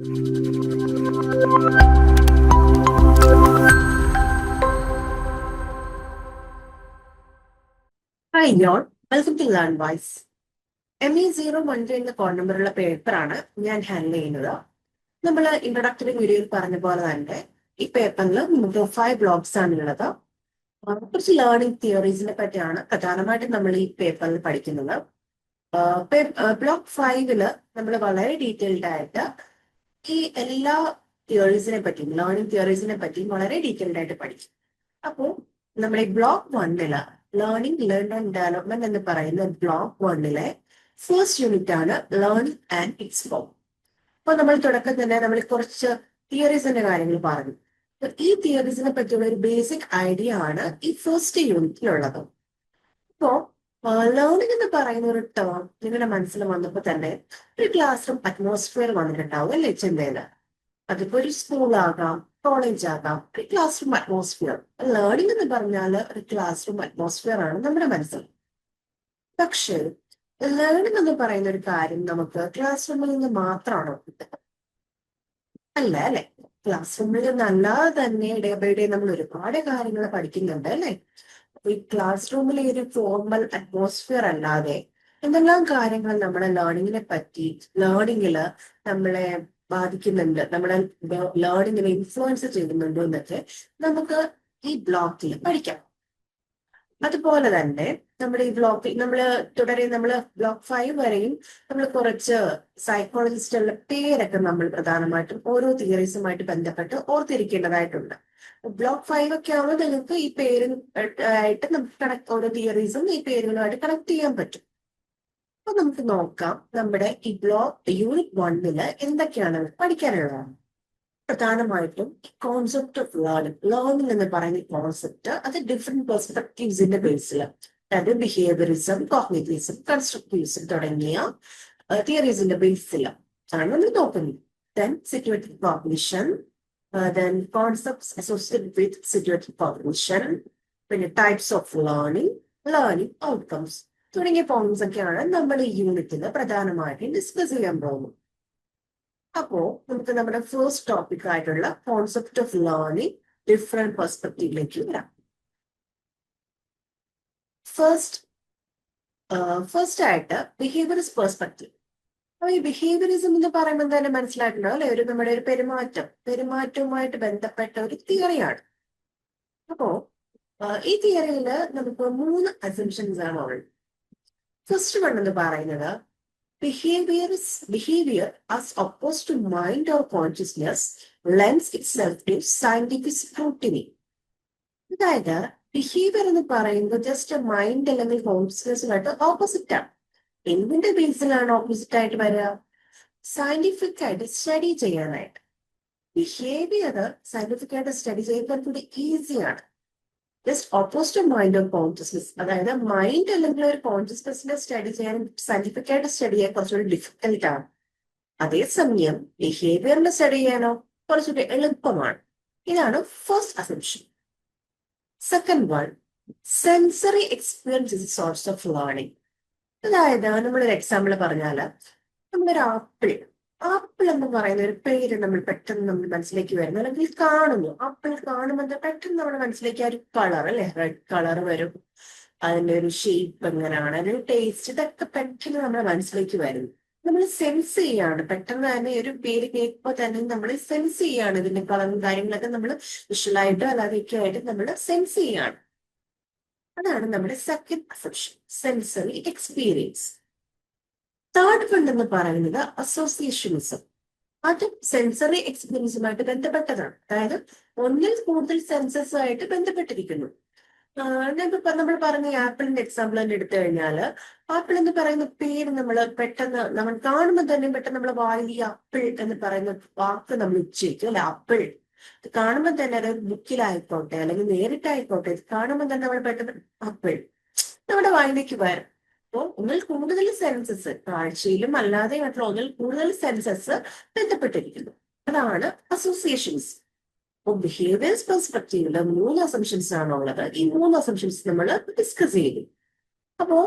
Hi യോൺ, welcome to learn wise. ME01 എന്ന code നമ്പറുള്ള പേപ്പറാണ് ഞാൻ ഹാൻഡിൽ ചെയ്യുന്നത്. നമ്മൾ ഇൻട്രൊഡക്ടറി വീഡിയോയിൽ പറഞ്ഞ പോലെ തന്നെ ഈ പേപ്പറിൽ നമുക്ക് 5 ബ്ലോക്സ് ആണുള്ളത്. കുറച്ച് ലേണിംഗ് തിയറീസിനെ പറ്റിയാണ് പ്രധാനമായിട്ടും നമ്മൾ ഈ പേപ്പറിൽ പഠിക്കുന്നത്. ബ്ലോക്ക് 5 നമ്മൾ വളരെ ഡീറ്റെയിൽഡ് ആയിട്ട് ഈ എല്ലാ തിയറീസിനെ പറ്റിയും ലേണിംഗ് തിയറീസിനെ പറ്റിയും വളരെ ഡീറ്റെയിൽഡ് ആയിട്ട് പഠിക്കും. അപ്പോൾ നമ്മുടെ block 1 learning learn and development എന്ന് പറയുന്ന ബ്ലോക്ക് 1 ഫസ്റ്റ് യൂണിറ്റ് ആണ് ലേണിംഗ് ആൻഡ് ഇറ്റ്സ് ഫോം. അപ്പൊ നമ്മൾ തുടക്കം തന്നെ നമ്മൾ കുറച്ച് തിയറീസിന്റെ കാര്യങ്ങൾ പറഞ്ഞു. ഈ തിയറീസിനെ പറ്റിയുള്ള ഒരു ബേസിക് ഐഡിയ ആണ് ഈ ഫസ്റ്റ് യൂണിറ്റിലുള്ളത്. ഇപ്പോ ലേണിംഗ് എന്ന് പറയുന്ന ഒരു ടേം നിങ്ങളുടെ മനസ്സിൽ വന്നപ്പോ തന്നെ ഒരു ക്ലാസ് റൂം അറ്റ്മോസ്ഫിയർ വന്നിട്ടുണ്ടാവും അല്ലേ ചിന്തയില്. അതിപ്പോ ഒരു സ്കൂളാകാം, കോളേജ് ആകാം, ഒരു ക്ലാസ് റൂം അറ്റ്മോസ്ഫിയർ. ലേണിംഗ് എന്ന് പറഞ്ഞാൽ ഒരു ക്ലാസ് റൂം അറ്റ്മോസ്ഫിയർ ആണ് നമ്മുടെ മനസ്സിൽ. പക്ഷേ ലേണിംഗ് എന്ന് പറയുന്ന ഒരു കാര്യം നമുക്ക് ക്ലാസ് റൂമിൽ നിന്ന് മാത്രമാണോ കിട്ടുക? അല്ല അല്ലെ. ക്ലാസ് റൂമിൽ നിന്നല്ലാതെ തന്നെ ഡേ ബൈ ഡേ നമ്മൾ ഒരുപാട് കാര്യങ്ങൾ പഠിക്കുന്നുണ്ട് അല്ലെ. അപ്പൊ ഈ ക്ലാസ് റൂമിലെ ഒരു ഫോർമൽ അറ്റ്മോസ്ഫിയർ അല്ലാതെ എന്തെല്ലാം കാര്യങ്ങൾ നമ്മുടെ ലേണിങ്ങിനെ പറ്റി ലേണിങ്ങില് നമ്മളെ ബാധിക്കുന്നുണ്ട്, നമ്മുടെ ലേണിങ്ങിനെ ഇൻഫ്ലുവൻസ് ചെയ്യുന്നുണ്ടോ എന്നൊക്കെ നമുക്ക് ഈ ബ്ലോക്കിൽ പഠിക്കാം. അതുപോലെ തന്നെ നമ്മുടെ ഈ ബ്ലോക്കിൽ നമ്മൾ ബ്ലോക്ക് 5 വരെയും നമ്മൾ കുറച്ച് സൈക്കോളജിസ്റ്റുകളുടെ പേരൊക്കെ നമ്മൾ പ്രധാനമായിട്ടും ഓരോ തിയറീസുമായിട്ട് ബന്ധപ്പെട്ട് ഓർത്തിരിക്കേണ്ടതായിട്ടുണ്ട്. ബ്ലോക്ക് 5 ഒക്കെ ആവുമ്പോൾ നിങ്ങൾക്ക് ഈ പേര് ആയിട്ട് നമുക്ക് ഓരോ തിയറീസും ഈ പേരുകളുമായിട്ട് കണക്ട് ചെയ്യാൻ പറ്റും. അപ്പൊ നമുക്ക് നോക്കാം നമ്മുടെ ഈ യൂണിറ്റ് 1 എന്തൊക്കെയാണ് പഠിക്കാനുള്ളത്. പ്രധാനമായിട്ടും കോൺസെപ്റ്റ് ഓഫ് ലേണിംഗ് എന്ന് പറയുന്ന കോൺസെപ്റ്റ് അത് ഡിഫറെന്റ് പെർസ്പെക്ടീവ്സിന്റെ ബേസിൽ, അതായത് ബിഹേവിയറിസം, കോഗ്നിറ്റീവിസം, കൺസ്ട്രക്റ്റീവിസം തുടങ്ങിയ തിയറീസിന്റെ ബേസിൽ ആണ് നമ്മൾ നോക്കുന്നത്. Then situative cognition, then concepts associated with situative cognition, പിന്നെ ടൈപ്സ് ഓഫ് ലേണിംഗ് ഔട്ട്കംസ് തുടങ്ങിയ പോയിന്റ്സ് ഒക്കെയാണ് നമ്മൾ ഈ യൂണിറ്റിൽ പ്രധാനമായിട്ടും ഡിസ്കസ് ചെയ്യാൻ പോകുന്നത്. അപ്പോ നമുക്ക് നമ്മുടെ ഫസ്റ്റ് ടോപ്പിക് ആയിട്ടുള്ള കോൺസെപ്റ്റ് ഓഫ് ലേണിംഗ് ഡിഫറെന്റ് പെർസ്പെക്റ്റീവിലേക്ക് വരാം. ഫസ്റ്റ് ആയിട്ട് ബിഹേവിയറിസ്റ്റ് പെർസ്പെക്റ്റീവ്. അപ്പൊ ഈ ബിഹേവിയറിസം എന്ന് പറയുമ്പോൾ തന്നെ മനസ്സിലായിട്ടുണ്ടോ അല്ലെ, നമ്മുടെ ഒരു പെരുമാറ്റവുമായിട്ട് ബന്ധപ്പെട്ട ഒരു തിയറിയാണ്. അപ്പോ ഈ തിയറിയിൽ നമുക്ക് 3 അസംഷൻസ് ആണ് ഉള്ളത്. ഫസ്റ്റ് വൺ എന്ന് പറയുന്നത് behavior as opposed to mind or consciousness lends itself to scientific scrutiny. അതായത് ബിഹേവിയർ എന്ന് പറയുന്നത് ജസ്റ്റ് മൈൻഡ് അല്ലെങ്കിൽ കോൺഷ്യസ്നെസ്സുമായിട്ട് ഓപ്പോസിറ്റ് ആണ്. എന്തിന്റെ ബേസിലാണ് ഓപ്പോസിറ്റ് ആയിട്ട് വരിക? സയന്റിഫിക് ആയിട്ട് സ്റ്റഡി ചെയ്യാനായിട്ട്. ബിഹേവിയർ സയന്റിഫിക് ആയിട്ട് സ്റ്റഡി ചെയ്യാൻ കൂടി ഈസിയാണ്. Just opposite mind of consciousness, അതായത് മൈൻഡ് അല്ലെങ്കിൽ ഒരു കോൺഷ്യസ്നെസ്സിനെ സ്റ്റഡി ചെയ്യാൻ സയന്റിഫിക് ആയിട്ട് സ്റ്റഡി ചെയ്യാൻ കുറച്ചുകൂടി ഡിഫിക്കൽട്ട് ആണ്. അതേസമയം ബിഹേവിയറിനെ സ്റ്റഡി ചെയ്യാനോ കുറച്ചുകൂടി എളുപ്പമാണ്. ഇതാണ് first assumption. Second one, sensory experience is source of learning. അതായത് നമ്മളൊരു എക്സാമ്പിൾ പറഞ്ഞാല്, നമ്മളൊരു ആപ്പിൾ എന്ന് പറയുന്ന ഒരു പേര് പെട്ടെന്ന് നമ്മൾ മനസ്സിലേക്ക് വരുന്നു, അല്ലെങ്കിൽ കാണുന്നു. ആപ്പിൾ കാണുമ്പോൾ പെട്ടെന്ന് നമ്മുടെ മനസ്സിലേക്ക് ആ ഒരു കളർ അല്ലെ, റെഡ് കളർ വരും. അതിന്റെ ഒരു ഷേപ്പ് എങ്ങനെയാണ്, അതിന്റെ ടേസ്റ്റ്, ഇതൊക്കെ പെട്ടെന്ന് നമ്മുടെ മനസ്സിലേക്ക് വരുന്നു. നമ്മൾ സെൻസ് ചെയ്യാണ്, പെട്ടെന്ന് തന്നെ ഒരു പേര് കേൾക്കുമ്പോൾ തന്നെ നമ്മൾ സെൻസ് ചെയ്യാണ് ഇതിന്റെ കളറും കാര്യങ്ങളൊക്കെ നമ്മൾ വിഷ്വലായിട്ടോ അല്ലാതെയൊക്കെ ആയിട്ട് നമ്മൾ സെൻസ് ചെയ്യാണ്. അതാണ് നമ്മുടെ second assumption, sensory experience. Third one എന്ന് പറയുന്നത് അസോസിയേഷനിസം. അതും സെൻസറി എക്സ്പീരിയൻസുമായിട്ട് ബന്ധപ്പെട്ടതാണ്. അതായത് ഒന്നിൽ കൂടുതൽ സെൻസസ് ആയിട്ട് ബന്ധപ്പെട്ടിരിക്കുന്നു. നമ്മൾ പറഞ്ഞ ആപ്പിളിന്റെ എക്സാമ്പിൾ തന്നെ എടുത്തു കഴിഞ്ഞാല്, ആപ്പിൾ എന്ന് പറയുന്ന പേര് നമ്മൾ കാണുമ്പോൾ തന്നെ പെട്ടെന്ന് നമ്മൾ വായിൽ ആപ്പിൾ എന്ന് പറയുന്ന വാക്ക് നമ്മൾ ഉച്ചരിക്കും അല്ലെ, ആപ്പിൾ. ഇത് കാണുമ്പോൾ തന്നെ, അതായത് ബുക്കിലായിക്കോട്ടെ അല്ലെങ്കിൽ നേരിട്ടായിക്കോട്ടെ, ഇത് കാണുമ്പോൾ തന്നെ നമ്മൾ പെട്ടെന്ന് ആപ്പിൾ നമ്മുടെ വായിലേക്ക് വരും. അപ്പോൾ ഒന്നിൽ കൂടുതൽ സെൻസസ്, കാഴ്ചയിലും അല്ലാതെ മറ്റുള്ള ഒന്നിൽ കൂടുതൽ സെൻസസ് ബന്ധപ്പെട്ടിരിക്കുന്നു. അതാണ് അസോസിയേഷൻസ്. അപ്പോൾ ബിഹേവിയർസ് പെർസ്പെക്റ്റീവില് 3 അസംഷൻസ് ആണുള്ളത്. ഈ 3 അസംഷൻസ് നമ്മൾ ഡിസ്കസ് ചെയ്തു. അപ്പോ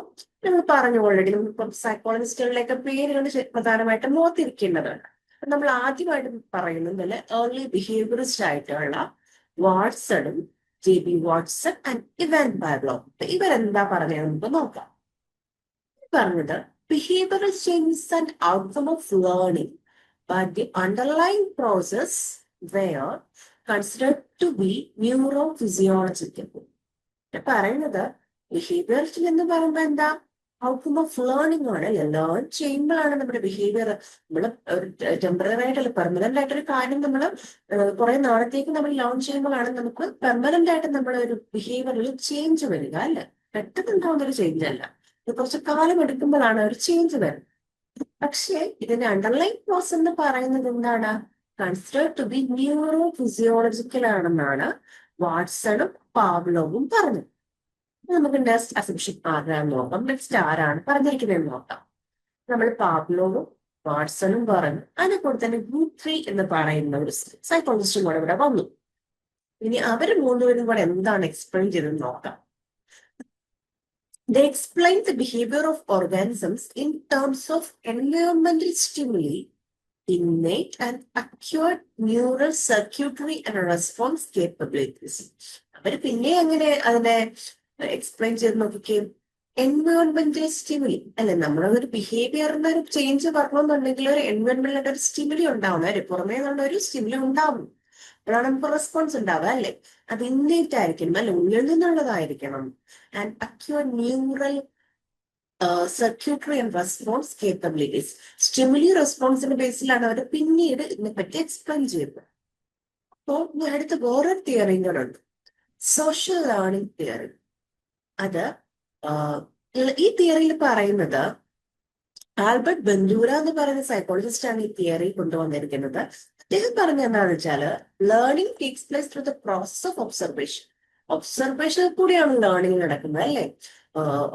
നമ്മൾ പറഞ്ഞു ഓൾറെഡി, നമുക്ക് സൈക്കോളജിസ്റ്റുകളിലേക്ക് പേരുകൾ പ്രധാനമായിട്ടും ഓർത്തിരിക്കേണ്ടതാണ്. നമ്മൾ ആദ്യമായിട്ട് പറയുന്നത് ഏർലി ബിഹേവിയറിസ്റ്റ് ആയിട്ടുള്ള വാട്സണും JB വാട്സൺ ആൻഡ് ഇവാൻ പാവ്ലോ. ഇവരെന്താ പറഞ്ഞത് നമുക്ക് നോക്കാം. പറഞ്ഞത് behavioral change is an outcome of learning, but the underlying process were considered to be neurophysiological. പറയുന്നത് ബിഹേവിയർ എന്ന് പറയുമ്പോ എന്താ, ഔട്ട്കം ഓഫ് ലേണിംഗ് ആണ് അല്ലെ. ലേൺ ചെയ്യുമ്പോഴാണ് നമ്മുടെ ബിഹേവിയർ, നമ്മൾ ഒരു ടെമ്പററി ആയിട്ടല്ല പെർമനന്റ് ആയിട്ടൊരു കാര്യം നമ്മൾ കുറെ നാളത്തേക്ക് നമ്മൾ ലേൺ ചെയ്യുമ്പോഴാണ് നമുക്ക് പെർമനന്റ് ആയിട്ട് നമ്മുടെ ഒരു ബിഹേവിയറിൽ ചേഞ്ച് വരിക അല്ലെ. പെട്ടെന്ന് ഉണ്ടാവുന്ന ഒരു ചേഞ്ച് അല്ല, ഇത് കുറച്ച് കാലം എടുക്കുമ്പോഴാണ് ഒരു ചേഞ്ച് വരുന്നത്. പക്ഷേ ഇതിന്റെ അണ്ടർലൈൻ പ്രോസസ് എന്ന് പറയുന്നത് എന്താണ്, considered to be neuro physiological ആണെന്നാണ് വാട്സണും പാവ്ലോവും പറഞ്ഞത്. നമുക്ക് നെക്സ്റ്റ് അസംഷൻ ആരാന്ന് നോക്കാം. നെക്സ്റ്റ് ആരാണ് പറഞ്ഞിരിക്കുന്നത് നോക്കാം. നമ്മൾ പാവ്ലോവും വാട്സണും പറഞ്ഞു. അതിനെ കൂടെ തന്നെ ഗുത്രി എന്ന് പറയുന്ന ഒരു സൈക്കോളജിസ്റ്റും കൂടെ ഇവിടെ വന്നു. ഇനി അവര് മൂന്നുപേരും കൂടെ എന്താണ് എക്സ്പ്ലെയിൻ ചെയ്തെന്ന് നോക്കാം. They explain the behavior of organisms in terms of environmental stimuli, innate and acquired neural circuitry and response capabilities. അവർ പിന്നെ അങ്ങനെ അതിനെ എക്സ്പ്ലെയിൻ ചെയ്ത് നോക്കിക്കേ. എൻവയോൺമെന്റൽ സ്റ്റിമുലി അല്ലെ, നമ്മളൊരു ബിഹേവിയറിന് ഒരു ചേഞ്ച് വരണമെന്നുണ്ടെങ്കിൽ ഒരു എൻവയോൺമെന്റിൽ ഒരു സ്റ്റിമുലി ഉണ്ടാവുന്ന ഒരു പുറമേ നിന്നുള്ള ഒരു സ്റ്റിമുലി ഉണ്ടാവും, അപ്പോഴാണ് നമുക്ക് റെസ്പോൺസ് ഉണ്ടാവുക അല്ലെ. അത് ഇന്നേറ്റ് ആയിരിക്കണം അല്ലെ, ഉള്ളിൽ നിന്നുള്ളതായിരിക്കണം. And acquire neural circuitry and response capabilities. Stimuli റെസ്പോൺസിന്റെ ബേസിലാണ് അവർ പിന്നീട് ഇതിനെപ്പറ്റി എക്സ്പ്ലെയിൻ ചെയ്തത്. അപ്പോൾ ഞാൻ അടുത്ത വേറൊരു തിയറിയും കൂടെ ഉണ്ട്, സോഷ്യൽ ലേണിംഗ് തിയറി. അത് ഈ തിയറിയിൽ പറയുന്നത് ആൽബർട്ട് ബന്ദൂര എന്ന് പറയുന്ന സൈക്കോളജിസ്റ്റ് ആണ് ഈ തിയറി കൊണ്ടുവന്നിരിക്കുന്നത്. അദ്ദേഹം പറഞ്ഞ എന്താണെന്ന് വെച്ചാല് learning takes place through the process of observation. ഒബ്സർവേഷനിൽ കൂടിയാണ് ലേണിംഗ് നടക്കുന്നത് അല്ലെ.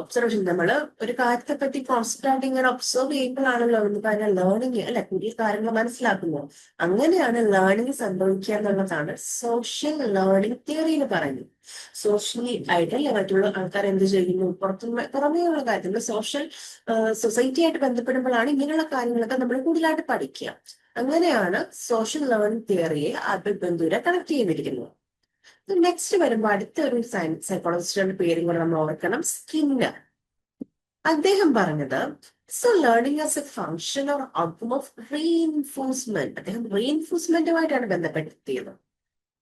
ഒബ്സർവേഷൻ, നമ്മൾ ഒരു കാര്യത്തെ പറ്റി കോൺസ്റ്റന്റ് ആയിട്ട് ഇങ്ങനെ ഒബ്സർവ് ചെയ്യുമ്പോഴാണല്ലോ നമുക്ക് അതിനെ ലേണിംഗ് അല്ലെ, പുതിയ കാര്യങ്ങൾ മനസ്സിലാക്കുന്നത്. അങ്ങനെയാണ് ലേണിംഗ് സംഭവിക്കുക എന്നുള്ളതാണ് സോഷ്യൽ ലേണിംഗ് തിയറി എന്ന് പറയുന്നത്. സോഷ്യലി ആയിട്ടല്ലേ മറ്റുള്ള ആൾക്കാർ എന്ത് ചെയ്യുന്നു, പുറമേയുള്ള കാര്യത്തിൽ സോഷ്യൽ സൊസൈറ്റി ആയിട്ട് ബന്ധപ്പെടുമ്പോഴാണ് ഇങ്ങനെയുള്ള കാര്യങ്ങളൊക്കെ നമ്മൾ കൂടുതലായിട്ട് പഠിക്കുക. അങ്ങനെയാണ് സോഷ്യൽ ലേണിംഗ് തിയറിയെ ആൽബർട്ട് ബന്ദൂര കണക്ട് ചെയ്തിരിക്കുന്നത്. നെക്സ്റ്റ് വരുമ്പോൾ അടുത്ത ഒരു സൈക്കോളജിസ്റ്റിന്റെ പേരും കൂടെ നമ്മൾ ഓർക്കണം, സ്കിന്നർ. അദ്ദേഹം പറഞ്ഞത് so learning as a function or outcome of reinforcement. അദ്ദേഹം റീഇൻഫോഴ്സ്മെന്റുമായിട്ടാണ് ബന്ധപ്പെടുത്തിയത്.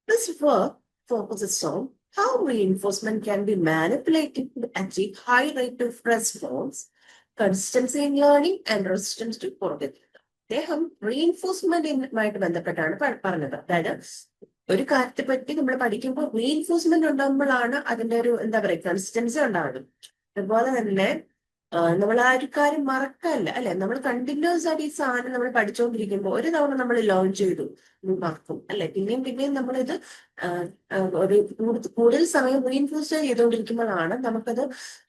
This work focuses on how reinforcement can be manipulated to achieve high rate of response, consistency in learning and resistance to forgetting. അദ്ദേഹം റീഇൻഫോഴ്സ്മെന്റുമായിട്ട് ബന്ധപ്പെട്ടാണ് പറഞ്ഞത്. അതായത് ഒരു കാര്യത്തെ പറ്റി നമ്മൾ പഠിക്കുമ്പോൾ റീഇൻഫോഴ്സ്മെന്റ് ഉണ്ടാകുമ്പോഴാണ് അതിന്റെ ഒരു എന്താ പറയുക കൺസിസ്റ്റൻസി ഉണ്ടാകുന്നത്. അതുപോലെ തന്നെ നമ്മൾ ആ ഒരു കാര്യം മറക്കല്ല അല്ലെ. നമ്മൾ കണ്ടിന്യൂസ് ആയിട്ട് ഈ സാധനം നമ്മൾ പഠിച്ചുകൊണ്ടിരിക്കുമ്പോൾ ഒരു തവണ നമ്മൾ ലേൺ ചെയ്തു മറക്കും അല്ലെ. പിന്നെയും പിന്നെയും നമ്മളിത് ഒരു കൂടുതൽ സമയം റീഇൻഫോഴ്സ് ചെയ്തുകൊണ്ടിരിക്കുമ്പോഴാണ് നമുക്കത്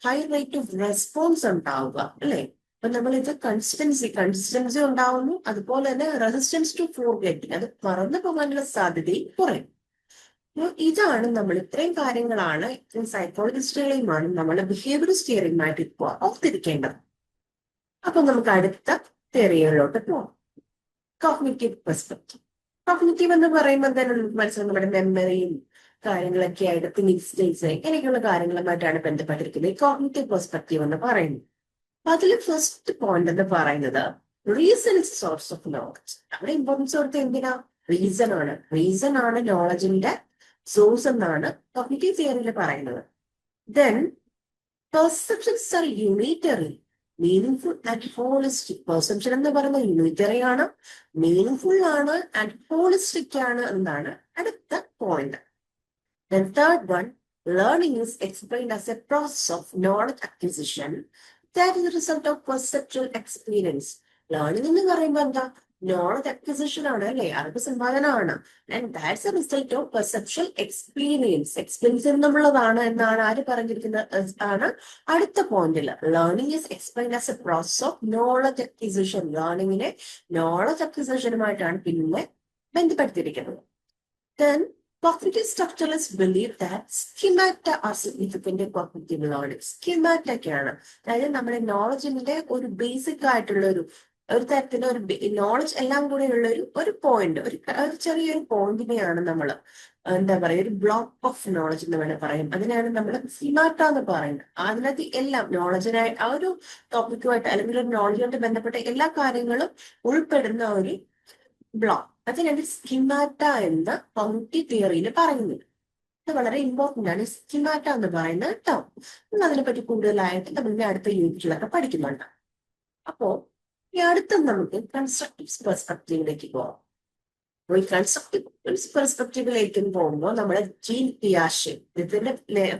ഹൈ റേറ്റ് ഓഫ് റെസ്പോൺസ് ഉണ്ടാവുക അല്ലെ. അപ്പൊ നമ്മളിത് കൺസിസ്റ്റൻസി ഉണ്ടാവുന്നു, അതുപോലെ തന്നെ റെസിസ്റ്റൻസ് ടു ഫോർഗെറ്റിംഗ്, അത് മറന്നു പോകാനുള്ള സാധ്യതയും കുറയും. ഇതാണ് നമ്മൾ ഇത്രയും കാര്യങ്ങളാണ് സൈക്കോളജിസ്റ്റുകളെയുമാണ് നമ്മൾ ബിഹേവിയറിസ്റ്റ് തിയറിയുമായിട്ട് ഇപ്പോൾ ഓർത്തിരിക്കേണ്ടത്. അപ്പൊ നമുക്ക് അടുത്ത തിയറികളിലോട്ട് പോകാം. Cognitive perspective. കോഗ്നിറ്റീവ് എന്ന് പറയുമ്പോൾ തന്നെ നമുക്ക് മനസ്സിലാവും നമ്മുടെ മെമ്മറിയും കാര്യങ്ങളൊക്കെ ആയിട്ട് തിങ്കിങ് സ്റ്റേറ്റ്സ് ഇങ്ങനെയൊക്കെയുള്ള കാര്യങ്ങളുമായിട്ടാണ് ബന്ധപ്പെട്ടിരിക്കുന്നത് ഈ കോഗ്നിറ്റീവ് പെർസ്പെക്റ്റീവ് എന്ന് പറയുന്നത്. അതിൽ ഫസ്റ്റ് പോയിന്റ് എന്ന് പറയുന്നത് reason is source of knowledge. അവിടെ ഇമ്പോർട്ടൻസ് കൊടുത്ത് എന്തിനാ, റീസൺ ആണ്. റീസൺ ആണ് നോളജിന്റെ സോഴ്സ് എന്നാണ് കോഗ്നിറ്റീവ് തിയറിയിൽ പറയുന്നത്. Then perceptions are unitary, meaningful and holistic. Perception എന്ന് പറയുന്നത് യൂണിറ്ററി ആണ്, മീനിങ്ഫുൾ ആണ് ആൻഡ് ഹോളിസ്റ്റിക് ആണ് എന്നാണ് അടുത്ത point. Then third one, learning is explained as a process of knowledge acquisition that is the result of perceptual experience. ലേണിംഗ് എന്ന് പറയുമ്പോൾ എന്താ, നോളജ് അക്വിസിഷൻ ആണ് അല്ലെ, അറിവ് സമ്പാദനമാണ്. And that's a result of perceptual experience. Experience എന്നുള്ളതാണ് എന്നാണ് ആര് പറഞ്ഞിരിക്കുന്നത് ആണ് അടുത്ത പോയിന്റിൽ. Learning is explained as a process of knowledge acquisition. ലേണിംഗിനെ നോളജ് അക്വിസിഷനുമായിട്ടാണ് പിന്നെ ബന്ധപ്പെടുത്തിയിരിക്കുന്നത്. Then cognitive structuralists believe that schemata are significant in cognitive learning. Schemata ഒക്കെയാണ്, അതായത് നമ്മുടെ നോളജിന്റെ ഒരു ബേസിക് ആയിട്ടുള്ള ഒരു ഒരു തരത്തിലുള്ള ഒരു നോളജ് എല്ലാം കൂടെ ഉള്ള ഒരു പോയിന്റ്, ഒരു ചെറിയൊരു പോയിന്റിനെയാണ് നമ്മൾ എന്താ പറയുക, ഒരു ബ്ലോക്ക് ഓഫ് നോളജ് എന്ന് വേണേൽ പറയും. അതിനാണ് നമ്മൾ സ്കീമാറ്റ എന്ന് പറയുന്നത്. അതിനകത്ത് എല്ലാം നോളജിനായി ആ ഒരു ടോപ്പിക്കുമായിട്ട് അല്ലെങ്കിൽ ഒരു നോളജുമായിട്ട് ബന്ധപ്പെട്ട എല്ലാ കാര്യങ്ങളും ഉൾപ്പെടുന്ന ഒരു ബ്ലോക്ക്. അതിനാണ് സ്കീമാറ്റ എന്ന കോഗ്നിറ്റീവ് തിയറിയിൽ പറയുന്നത്. ഇത് വളരെ ഇമ്പോർട്ടന്റ് ആണ് സ്കീമാറ്റ എന്ന് പറയുന്നത് കേട്ടോ. നമ്മൾ അതിനെപ്പറ്റി കൂടുതലായിട്ട് നമ്മളിന്റെ അടുത്ത യൂണിറ്റിലൊക്കെ പഠിക്കുന്നുണ്ട്. അപ്പോ ഈ അടുത്ത നമുക്ക് കൺസ്ട്രക്റ്റീവ് പെർസ്പെക്റ്റീവിലേക്ക് പോകാം. ഈ കൺസ്ട്രക്റ്റീവ് പെർസ്പെക്റ്റീവിലേക്ക് പോകുമ്പോൾ നമ്മുടെ ജീൻ പിയാഷെ, ഇതിന്റെ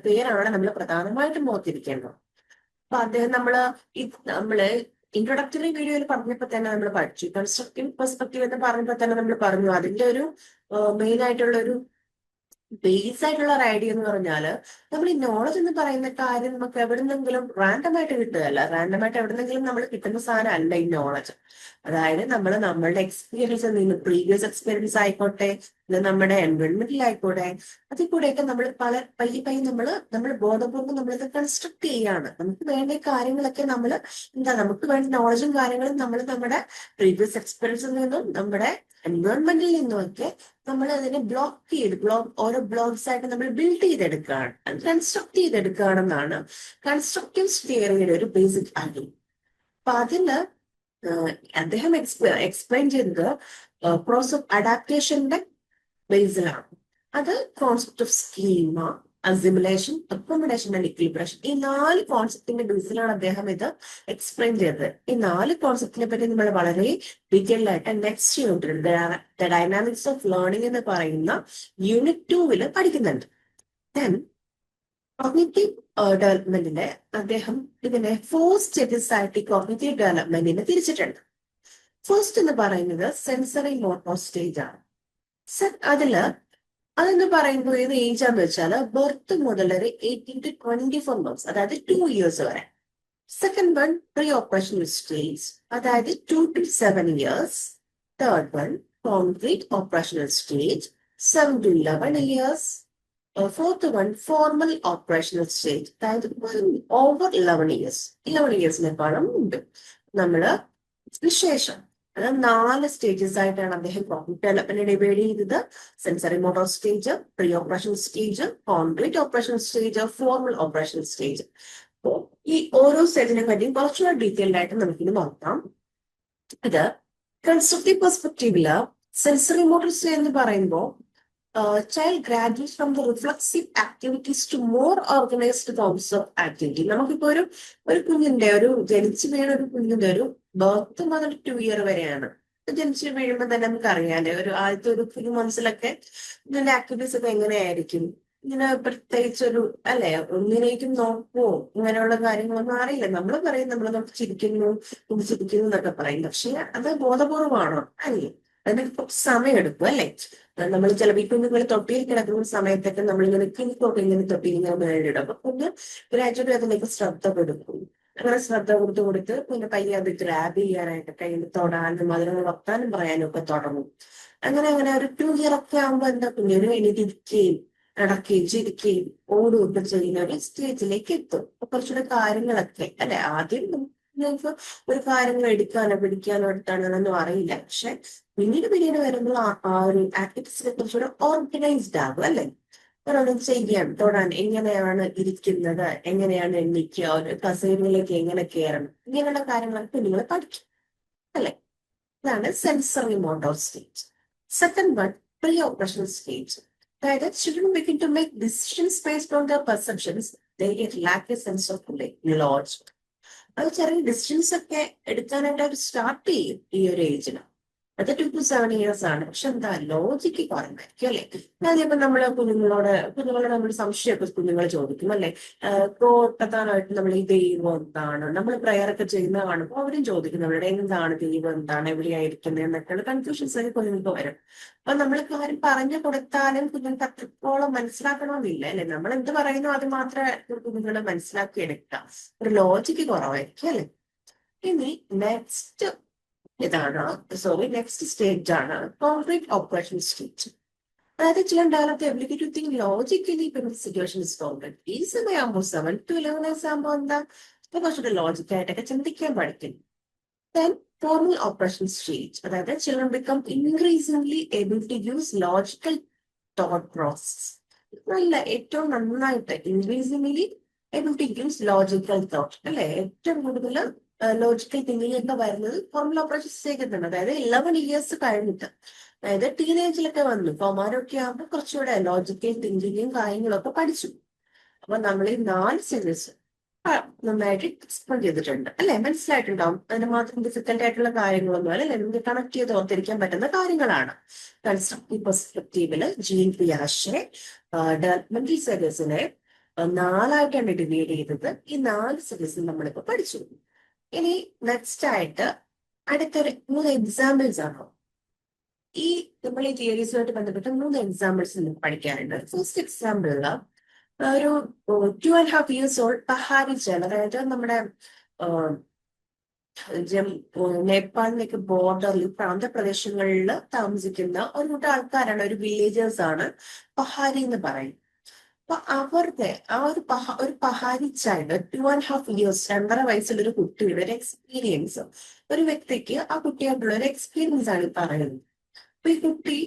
പേരാണ് നമ്മൾ പ്രധാനമായിട്ടും ഓർത്തിരിക്കേണ്ടത്. അപ്പൊ അദ്ദേഹം നമ്മള് ഇൻട്രൊഡക്ടറി വീഡിയോയിൽ പറഞ്ഞപ്പോ തന്നെ നമ്മൾ പഠിച്ചു. കൺസ്ട്രക്റ്റീവ് പെർസ്പെക്റ്റീവ് എന്ന് പറഞ്ഞപ്പോ തന്നെ നമ്മൾ പറഞ്ഞു അതിന്റെ ഒരു മെയിൻ ആയിട്ടുള്ള ഒരു ബേസ് ആയിട്ടുള്ള ഒരു ഐഡിയ എന്ന് പറഞ്ഞാല് നമ്മൾ ഈ നോളജ് എന്ന് പറയുന്ന കാര്യം നമുക്ക് എവിടെന്നെങ്കിലും റാൻഡം ആയിട്ട് കിട്ടുകയല്ല. റാൻഡം ആയിട്ട് എവിടെന്നെങ്കിലും നമ്മൾ കിട്ടുന്ന സാധനം അല്ല ഈ നോളജ്. അതായത് നമ്മളുടെ എക്സ്പീരിയൻസിൽ നിന്ന്, പ്രീവിയസ് എക്സ്പീരിയൻസ് ആയിക്കോട്ടെ, ഇത് നമ്മുടെ എൻവയോൺമെന്റിൽ ആയിക്കോട്ടെ, അതിൽ കൂടെയൊക്കെ നമ്മൾ പയ്യെ നമ്മൾ ബോധപൂർവ്വം നമ്മളിത് കൺസ്ട്രക്ട് ചെയ്യാണ്. നമുക്ക് വേണ്ട കാര്യങ്ങളൊക്കെ നമുക്ക് വേണ്ട നോളജും കാര്യങ്ങളും നമ്മൾ നമ്മുടെ പ്രീവിയസ് എക്സ്പീരിയൻസിൽ നിന്നും നമ്മുടെ എൻവയോൺമെന്റിൽ നിന്നുമൊക്കെ നമ്മൾ അതിനെ ഓരോ ബ്ലോക്സ് ആയിട്ട് നമ്മൾ ബിൽഡ് ചെയ്തെടുക്കുകയാണ്, കൺസ്ട്രക്ട് ചെയ്തെടുക്കുകയാണെന്നാണ് കൺസ്ട്രക്റ്റീവ് തിയറിയുടെ ഒരു ബേസിക് ഐഡിയ. അപ്പൊ അതിന് അദ്ദേഹം എക്സ്പ്ലെയിൻ ചെയ്തത് പ്രോസസ് ഓഫ് അഡാപ്റ്റേഷന്റെ ബേസിലാണ്. അത് concept of schema, assimilation, accommodation and equilibration, ഈ 4 കോൺസെപ്റ്റിന്റെ ബേസിലാണ് അദ്ദേഹം ഇത് എക്സ്പ്ലെയിൻ ചെയ്തത്. ഈ 4 കോൺസെപ്റ്റിനെ പറ്റി നമ്മൾ വളരെ ഡീറ്റെയിൽഡ് ആയിട്ട് നെക്സ്റ്റ് യൂണിറ്റിൽ ദ ഡൈനാമിക്സ് ഓഫ് ലേണിംഗ് എന്ന് പറയുന്ന യൂണിറ്റ് 2 പഠിക്കുന്നുണ്ട്. ദെൻ കോഗ്നിറ്റീവ് ഡെവലപ്മെന്റിലെ അദ്ദേഹം ഇതിനെ 4 സ്റ്റേജസ് ആയിട്ട് കോഗ്നിറ്റീവ് ഡെവലപ്മെന്റിനെ തിരിച്ചിട്ടുണ്ട്. ഫസ്റ്റ് എന്ന് പറയുന്നത് സെൻസറി മോട്ടോർ സ്റ്റേജ് ആണ്. അതെന്ന് പറയുമ്പോൾ ഏത് ഏജ് ആണെന്ന് വെച്ചാൽ ബർത്ത് മുതൽ 18 to 24 months, അതായത് 2 years വരെ. Second one pre operational stage, അതായത് 2 to 7 years. Third one concrete operational stage, 7 to 11 years. Fourth one formal operational stage, അതായത് ഓവർ 11 years. 11 yearsനേക്കാളും മുമ്പ് നമ്മള് ശേഷം. അത് 4 സ്റ്റേജസ് ആയിട്ടാണ് അദ്ദേഹം കോഗ്നിറ്റീവ് ഡെവലപ്മെന്റ് ഡിവൈഡ് ചെയ്തത്. Sensory motor stage, pre operational stage, concrete operational stage, formal operational stage. അപ്പോ ഈ ഓരോ സ്റ്റേജിനെ പറ്റിയും കുറച്ചുകൂടെ ഡീറ്റെയിൽഡ് ആയിട്ട് നമുക്കിത് നോക്കാം. ഇത് കൺസ്ട്രക്റ്റീവ് പെർസ്പെക്റ്റീവില് സെൻസറി മോട്ടോർ സ്റ്റേജ് എന്ന് പറയുമ്പോൾ child graduates from the reflexive activities to more organized forms of activity. നമുക്കിപ്പോ ഒരു കുഞ്ഞിന്റെ ജനിച്ചു വീണ ഒരു കുഞ്ഞിന്റെ ഒരു ബർത്ത് മുതൽ 2 year വരെയാണ്. ജനിച്ചു വീഴുമ്പോൾ തന്നെ നമുക്ക് അറിയാലേ ആദ്യത്തെ ഒരു few monthsലൊക്കെ ഇതിന്റെ ആക്ടിവിറ്റീസ് ഒക്കെ എങ്ങനെയായിരിക്കും. ഇങ്ങനെ പ്രത്യേകിച്ചൊരു ഒന്നിനേക്കും നോക്കുവോ ഇങ്ങനെയുള്ള കാര്യങ്ങളൊന്നും അറിയില്ല. നമ്മൾ പറയും നമ്മൾ ചിരിക്കുന്നു എന്നൊക്കെ പറയും. പക്ഷെ അത് ബോധപൂർവമാണോ? അല്ലേ? അതിന് കുറച്ച് സമയം എടുക്കും അല്ലേ? നമ്മൾ ചിലപ്പോൾ ഈ കുഞ്ഞുങ്ങൾ തൊട്ടിയിൽ കിടക്കുന്ന സമയത്തൊക്കെ നമ്മളിങ്ങനെ ഇങ്ങനെ തൊട്ടിയിൽ ഇങ്ങനെ മേളിടും. അപ്പൊ കുഞ്ഞ് ഗ്രാജുവലി അതിലേക്ക് ശ്രദ്ധ കൊടുക്കും. അങ്ങനെ ശ്രദ്ധ കൊടുത്ത് പിന്നെ പയ്യെ അത് ഗ്രാബ് ചെയ്യാനായിട്ട് കയ്യിൽ തൊടാനും അതിനോട് വർത്താനം പറയാനും ഒക്കെ തുടങ്ങും. അങ്ങനെ ഒരു 2 year ഒക്കെ ആകുമ്പോൾ എന്താ കുഞ്ഞിന് എണീറ്റിരിക്കുകയും നടക്കുകയും ചിരിക്കുകയും ഓടുകയൊക്കെ ചെയ്യുന്ന ഒരു സ്റ്റേജിലേക്ക് എത്തും. അപ്പൊ കുറച്ചുകൂടെ കാര്യങ്ങളൊക്കെ ആദ്യം ഞങ്ങൾക്ക് ഒരു കാര്യങ്ങൾ എടുക്കാനോ പിടിക്കാനോ എടുത്താണെന്നൊന്നും അറിയില്ല. പക്ഷെ പിന്നീട് വരുമ്പോൾ ആ ഒരു ആക്ടിവിറ്റീസിനെ കുറച്ചുകൂടെ ഓർഗനൈസ്ഡ് ആകും അല്ലെ? ഓരോന്നും ചെയ്യാൻ തൊടാൻ, എങ്ങനെയാണ് ഇരിക്കുന്നത്, എങ്ങനെയാണ് എണ്ണിക്കുക, ഒരു കസേരയിലേക്ക് എങ്ങനെ കയറണം, ഇങ്ങനെയുള്ള കാര്യങ്ങളൊക്കെ കുഞ്ഞുങ്ങളെ പഠിക്കും അല്ലെ? ഇതാണ് sensory motor stage. Second one pre operational stage, അതായത് children begin to make decisions based on their perceptions. They lack a sense of logic. അത് ചെറിയ ഡിസിഷൻസ് ഒക്കെ എടുക്കാനായിട്ട് അവർ സ്റ്റാർട്ട് ചെയ്യും ഈ ഒരു ഏജിന്. അത് 2 to 7 years ആണ്. പക്ഷെ എന്താ ലോജിക്ക് കുറവായിരിക്കും അല്ലെ? ആദ്യം കുഞ്ഞുങ്ങളോട് നമ്മൾ സംശയമൊക്കെ കുഞ്ഞുങ്ങൾ ചോദിക്കും അല്ലെ? പ്രധാനമായിട്ട് നമ്മൾ ഈ ദൈവം എന്താണ്, നമ്മൾ പ്രയർ ഒക്കെ ചെയ്യുന്ന കാണുമ്പോൾ അവരും ചോദിക്കും നമ്മളുടെ എന്താണ് ദൈവം, എന്താണ് എവിടെയായിരിക്കുന്നത് എന്നൊക്കെയുള്ള കൺഫ്യൂഷൻസ് ഒക്കെ കുഞ്ഞുങ്ങൾക്ക് വരും. അപ്പൊ നമ്മൾ കാര്യം പറഞ്ഞു കൊടുത്താലും കുഞ്ഞുങ്ങൾക്ക് അത്രത്തോളം മനസ്സിലാക്കണമെന്നില്ല അല്ലെ? നമ്മൾ എന്ത് പറയുന്നു അത് മാത്രമേ കുഞ്ഞുങ്ങൾ മനസ്സിലാക്കി എടുക്കാം. ഒരു ലോജിക്ക് കുറവായിരിക്കും അല്ലെ? ഇനി നെക്സ്റ്റ് സ്റ്റേജ് ആണ് കോൺക്രീറ്റ് ഓപ്പറേഷൻ സ്റ്റേജ്. അതായത് ചിലർ develop ability to think logically situation is concrete. ഈ സമയമാകുമ്പോൾ 7 to 11 years ആകുമ്പോൾ എന്താ കുറച്ചുകൂടെ ലോജിക്കായിട്ടൊക്കെ ചിന്തിക്കാൻ പഠിക്കും. ദെൻ ഫോർമൽ ഓപ്പറേഷൻ സ്റ്റേജ്, അതായത് children become increasingly able to use logical thought process. നല്ല ഏറ്റവും നന്നായിട്ട് increasingly able to use logical thought അല്ലെ, ഏറ്റവും കൂടുതൽ ലോജിക്കൽ തിങ്കിങ് ഒക്കെ വരുന്നത് ഫോർമൽ ഓപ്പറേഷൻ സ്റ്റേജിൽ തന്നെ, അതായത് 11 ഇയേഴ്സ് കഴിഞ്ഞിട്ട്. അതായത് ടീനേജിലൊക്കെ വന്നു, കൗമാരമൊക്കെ ആകുമ്പോൾ കുറച്ചുകൂടെ ലോജിക്കൽ തിങ്കിങ്ങും കാര്യങ്ങളൊക്കെ പഠിച്ചു. അപ്പൊ നമ്മൾ ഈ 4 സ്റ്റേജസ് നന്നായിട്ട് എക്സ്പ്ലെയിൻ ചെയ്തിട്ടുണ്ട് അല്ലെ, മനസ്സിലായിട്ടുണ്ടാവും. അതിന് മാത്രം ഡിഫിക്കൽട്ട് ആയിട്ടുള്ള കാര്യങ്ങളൊന്നും അല്ലെ, നമുക്ക് കണക്ട് ചെയ്ത് ഓർത്തിരിക്കാൻ പറ്റുന്ന കാര്യങ്ങളാണ്. കൺസ്ട്രക്റ്റീവ് പെർസ്പെക്റ്റീവില് ജീൻ പിയാഷെ ഡെവലപ്മെന്റൽ സ്റ്റേജസിനെ 4ആയിട്ടാണ് ഡിവൈഡ് ചെയ്തത്. ഈ 4 സ്റ്റേജസ് നമ്മളിപ്പോ പഠിച്ചു. ഇനി നെക്സ്റ്റ് ആയിട്ട് അടുത്തൊരു 3 എക്സാമ്പിൾസ് ആണ്. ഈ നമ്മൾ ഈ തിയറീസുമായിട്ട് ബന്ധപ്പെട്ട് 3 എക്സാമ്പിൾസ് നമുക്ക് പഠിക്കാനുണ്ട്. ഫസ്റ്റ് എക്സാമ്പിളില് ഒരു 2.5 years old പഹാരി ജൽ, അതായത് നമ്മുടെ നേപ്പാളിലേക്ക് ബോർഡറിൽ പ്രാന്തപ്രദേശങ്ങളിൽ താമസിക്കുന്ന ഒരു കൂട്ടം ആൾക്കാരാണ്, ഒരു വില്ലേജേഴ്സ് ആണ് പഹാരി എന്ന് പറയുന്നത്. അപ്പൊ അവരുടെ ആ ഒരു പഹാരി ചൈൽഡ് 2.5 years 2.5 വയസ്സുള്ള ഒരു കുട്ടിയുടെ ഒരു എക്സ്പീരിയൻസ്, ഒരു വ്യക്തിക്ക് ആ കുട്ടിയായിട്ടുള്ള ഒരു എക്സ്പീരിയൻസ് ആണ് പറയുന്നത്. അപ്പൊ ഈ കുട്ടി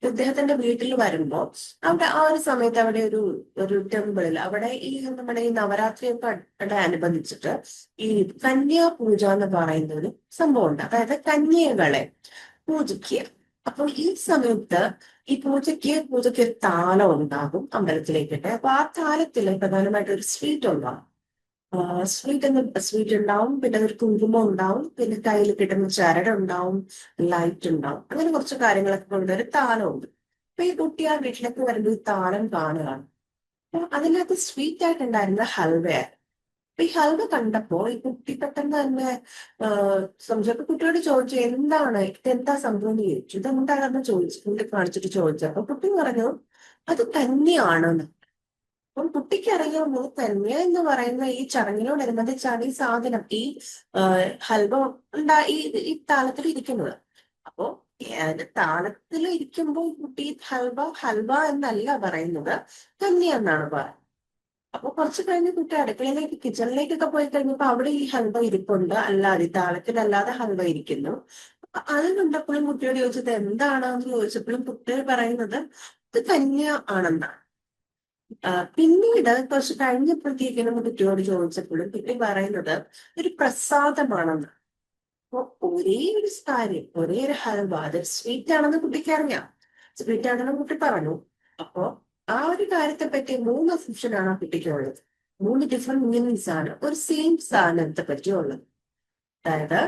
ഇദ്ദേഹത്തിന്റെ വീട്ടിൽ വരുമ്പോ അവിടെ ആ ഒരു സമയത്ത് അവിടെ ഒരു ടെമ്പിളിൽ അവിടെ ഈ നമ്മുടെ ഈ നവരാത്രിയൊക്കെ അനുബന്ധിച്ചിട്ട് ഈ കന്യാപൂജ എന്ന് പറയുന്ന ഒരു സംഭവം ഉണ്ട്. അതായത് കന്യകളെ പൂജിക്കുക. അപ്പോൾ ഈ സമയത്ത് ഈ പൂജയ്ക്ക് ഒരു താലം ഉണ്ടാകും അമ്പലത്തിലേക്കിട്ട്. അപ്പൊ ആ താലത്തിൽ പ്രധാനമായിട്ട് ഒരു സ്വീറ്റ് ഉണ്ടാകും. സ്വീറ്റ് ഉണ്ടാവും, പിന്നെ ഒരു കുങ്കുമം ഉണ്ടാവും, പിന്നെ കയ്യിൽ കിട്ടുന്ന ചരട് ഉണ്ടാവും, ലൈറ്റ് ഉണ്ടാവും, അങ്ങനെ കുറച്ച് കാര്യങ്ങളൊക്കെ കൊണ്ട് ഒരു താലമുണ്ട്. അപ്പൊ ഈ കുട്ടി ആ വീട്ടിലേക്ക് വരുമ്പോൾ ഈ താലം കാണുകയാണ്. അപ്പൊ അതിനകത്ത് സ്വീറ്റ് ആയിട്ടുണ്ടായിരുന്ന ഹൽവയാണ്. അപ്പൊ ഈ ഹൽവ കണ്ടപ്പോ ഈ കുട്ടി പെട്ടെന്ന് തന്നെ സംശയപ്പോ കുട്ടിയോട് ചോദിച്ചു, എന്താണ് ഇതെന്താ സംഭവം എന്ന് ചോദിച്ചു. ഇതെന്താണെന്ന് ചോദിച്ചു, കുട്ടി കാണിച്ചിട്ട് ചോദിച്ചു. അപ്പൊ കുട്ടി പറഞ്ഞു അത് തന്നെയാണെന്ന്. അപ്പം കുട്ടിക്ക് അറിയാമോ തന്നെ എന്ന് പറയുന്ന ഈ ചടങ്ങിനോടനുബന്ധിച്ചാണ് ഈ സാധനം, ഈ ഹൽവ ഈ താളത്തിൽ ഇരിക്കുന്നത്. അപ്പോ താളത്തിൽ ഇരിക്കുമ്പോൾ കുട്ടി ഹൽവ എന്നല്ല പറയുന്നത്, തന്നെ എന്നാണ് പറയുന്നത്. അപ്പൊ കുറച്ച് കഴിഞ്ഞ് കുട്ടി അടുക്കളയിലേക്ക് കിച്ചണിലേക്കൊക്കെ പോയി കഴിഞ്ഞപ്പോ അവിടെ ഈ ഹൽവ ഇരിപ്പുണ്ട്, അല്ലാതെ ഈ താളത്തിലല്ലാതെ ഹൽവ ഇരിക്കുന്നു. അപ്പൊ അത് കണ്ടപ്പോഴും കുട്ടിയോട് ചോദിച്ചത് എന്താണെന്ന് ചോദിച്ചപ്പോഴും കുട്ടി പറയുന്നത് ഇത് കന്യ ആണെന്നാണ്. പിന്നീട് കുറച്ച് കഴിഞ്ഞപ്പോഴത്തേക്കും കുട്ടിയോട് ചോദിച്ചപ്പോഴും കുട്ടി പറയുന്നത് ഒരു പ്രസാദമാണെന്ന്. അപ്പൊ ഒരേ ഒരു കാര്യം, ഒരേ ഒരു ഹൽവ അത് സ്വീറ്റ് ആണെന്ന് കുട്ടിക്ക് അറിയാം, സ്വീറ്റ് ആണെന്ന് കുട്ടി പറഞ്ഞു. അപ്പോ ആ ഒരു കാര്യത്തെ പറ്റി 3 അസംഷനാണ് ആ കുട്ടിക്കുള്ളത്. 3 ഡിഫറെന്റ് മീനിങ്സ് ആണ് ഒരു സെയിം സാധനത്തെ പറ്റിയുള്ളത്. അതായത്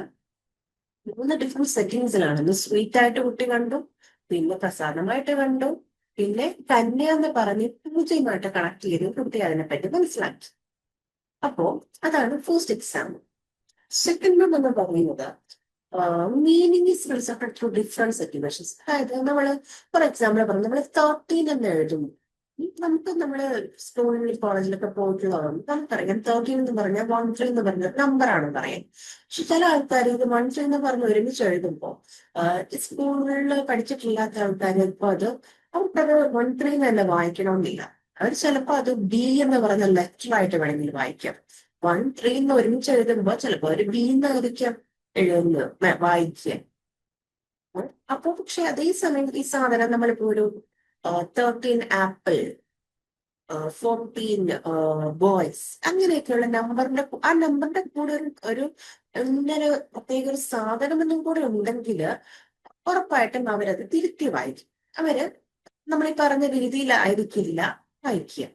3 ഡിഫറെന്റ് സെറ്റിങ്സിലാണ്. ഒന്ന് സ്വീറ്റ് ആയിട്ട് കുട്ടി കണ്ടു, പിന്നെ പ്രസാദമായിട്ട് കണ്ടു, പിന്നെ കന്യ എന്ന് പറഞ്ഞ് പൂജയുമായിട്ട് കണക്ട് ചെയ്ത് കുട്ടി അതിനെപ്പറ്റി മനസ്സിലാക്കി. അപ്പോ അതാണ് ഫസ്റ്റ് എക്സാമ്പിൾ. സെക്കൻഡ് വൺ എന്ന് പറയുന്നത് meaning is receipted through different situations. അതായത് നമ്മള് ഫോർ എക്സാമ്പിൾ പറഞ്ഞു, നമ്മൾ 13 എന്ന് എഴുതുന്നു. നമ്മള് സ്കൂളിൽ കോളേജിലൊക്കെ പോയിട്ടുള്ളതാണ്, നമുക്കറിയാം 13 എന്ന് പറഞ്ഞാൽ 13 എന്ന് പറഞ്ഞ നമ്പറാണ് പറയാൻ. പക്ഷെ ചില ആൾക്കാർ ഇത് 13 എന്ന് പറഞ്ഞ് ഒരുമിച്ച് എഴുതുമ്പോ സ്കൂളിൽ പഠിച്ചിട്ടില്ലാത്ത ആൾക്കാർ ഇപ്പൊ അവർക്കത് 13 തന്നെ വായിക്കണമെന്നില്ല. അവർ ചിലപ്പോ അത് ബി എന്ന് പറഞ്ഞ ലെറ്റർ ആയിട്ട് വേണമെങ്കിൽ വായിക്കാം. 13 എന്ന് ഒരുമിച്ച് എഴുതുമ്പോ ചിലപ്പോ ഒരു ബി എന്നായിരിക്കാം എഴുതുന്നത് വായിക്കുക. അപ്പൊ പക്ഷെ അതേസമയം ഈ സാധനം നമ്മളിപ്പോ ഒരു 13 ആപ്പിൾ, 14 ബോയ്സ് അങ്ങനെയൊക്കെയുള്ള ആ നമ്പറിന്റെ കൂടെ ഒരു ഇങ്ങനെ പ്രത്യേക ഒരു സാധനമൊന്നും കൂടെ ഉണ്ടെങ്കിൽ ഉറപ്പായിട്ടും അവരത് തിരുത്തി വായിക്കും. അവര് നമ്മളീ പറഞ്ഞ രീതിയിലായിരിക്കില്ല വായിക്കുക.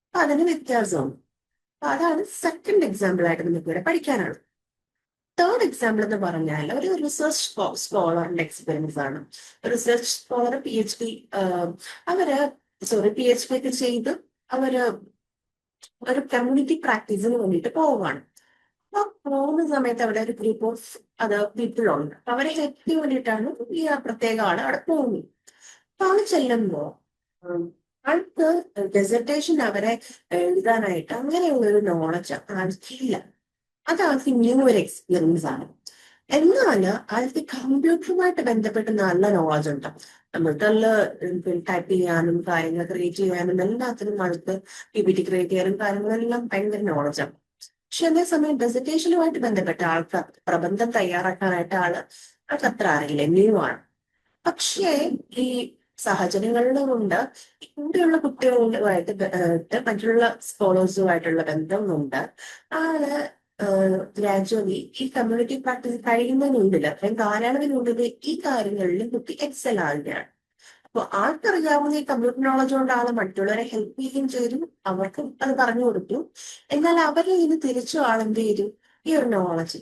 അപ്പൊ അതിന് വ്യത്യാസമാണ്. അപ്പൊ അതാണ് സെക്കൻഡ് എക്സാമ്പിൾ ആയിട്ട് നമുക്ക് ഇവിടെ പഠിക്കാനാണ്. തേർഡ് എക്സാമ്പിൾ എന്ന് പറഞ്ഞാൽ ഒരു റിസർച്ച് സ്കോളറിന്റെ എക്സ്പീരിയൻസ് ആണ്. റിസർച്ച് സ്കോളർ PhD ഒക്കെ ചെയ്ത് അവര് ഒരു കമ്മ്യൂണിറ്റി പ്രാക്ടീസിന് വേണ്ടിയിട്ട് പോവുകയാണ്. അപ്പൊ പോകുന്ന സമയത്ത് അവിടെ ഒരു ഗ്രൂപ്പ് ഓഫ് പീപ്പിൾ ഉണ്ട്. അവരെ ഹെൽപ്പ് ചെയ്യാൻ വേണ്ടിയിട്ടാണ് ഈ പ്രത്യേക ആള് അവിടെ പോകുന്നത്. അപ്പൊ ആള് ചെല്ലുമ്പോ ആൾക്ക് ഡെസർട്ടേഷൻ അവരെ എഴുതാനായിട്ട് അങ്ങനെയുള്ള ഒരു നോളജ് ആൾക്കില്ല. അത് ആൾക്ക് ന്യൂ ഒരു എക്സ്പീരിയൻസ് ആണ്. എന്നാൽ ആൾക്ക് കമ്പ്യൂട്ടറുമായിട്ട് ബന്ധപ്പെട്ട് നല്ല നോളജ് ഉണ്ട്. നമ്മൾക്ക് നല്ല ടൈപ്പ് ചെയ്യാനും കാര്യങ്ങൾ ക്രിയേറ്റ് ചെയ്യാനും എല്ലാത്തിനും ആൾക്ക് PPT ക്രിയേറ്റ് ചെയ്യാനും കാര്യങ്ങളെല്ലാം ഭയങ്കര നോളജാണ്. പക്ഷെ അതേസമയം ഡെസിറ്റേഷനുമായിട്ട് ബന്ധപ്പെട്ട ആൾക്ക് പ്രബന്ധം തയ്യാറാക്കാനായിട്ട് ആൾക്ക് അത്ര അറിയില്ല, ന്യൂ ആണ്. പക്ഷേ ഈ സാഹചര്യങ്ങളിലും കൊണ്ട് ഇവിടെയുള്ള കുട്ടികളുമായിട്ട് മറ്റുള്ള സ്കോളേഴ്സുമായിട്ടുള്ള ബന്ധം കൊണ്ട് ആള് ഗ്രാജുവലി ഈ കമ്മ്യൂണിറ്റി പ്രാക്ടീസ് കഴിയുന്നതിനുള്ളിൽ അല്ലെങ്കിൽ കാലയളവിനുള്ളിൽ ഈ കാര്യങ്ങളിൽ കുട്ടി എക്സൽ ആകുകയാണ്. അപ്പൊ ആൾക്കറിയാവുന്ന ഈ കമ്പ്യൂട്ടർ നോളജ് കൊണ്ട് ആള് മറ്റുള്ളവരെ ഹെൽപ്പ് ചെയ്യുകയും ചെയ്തു, അവർക്ക് അത് പറഞ്ഞു കൊടുത്തു. എന്നാൽ അവരിൽ നിന്ന് തിരിച്ചു ആളെന്ത് ചെയ്തു, ഈ ഒരു നോളജ്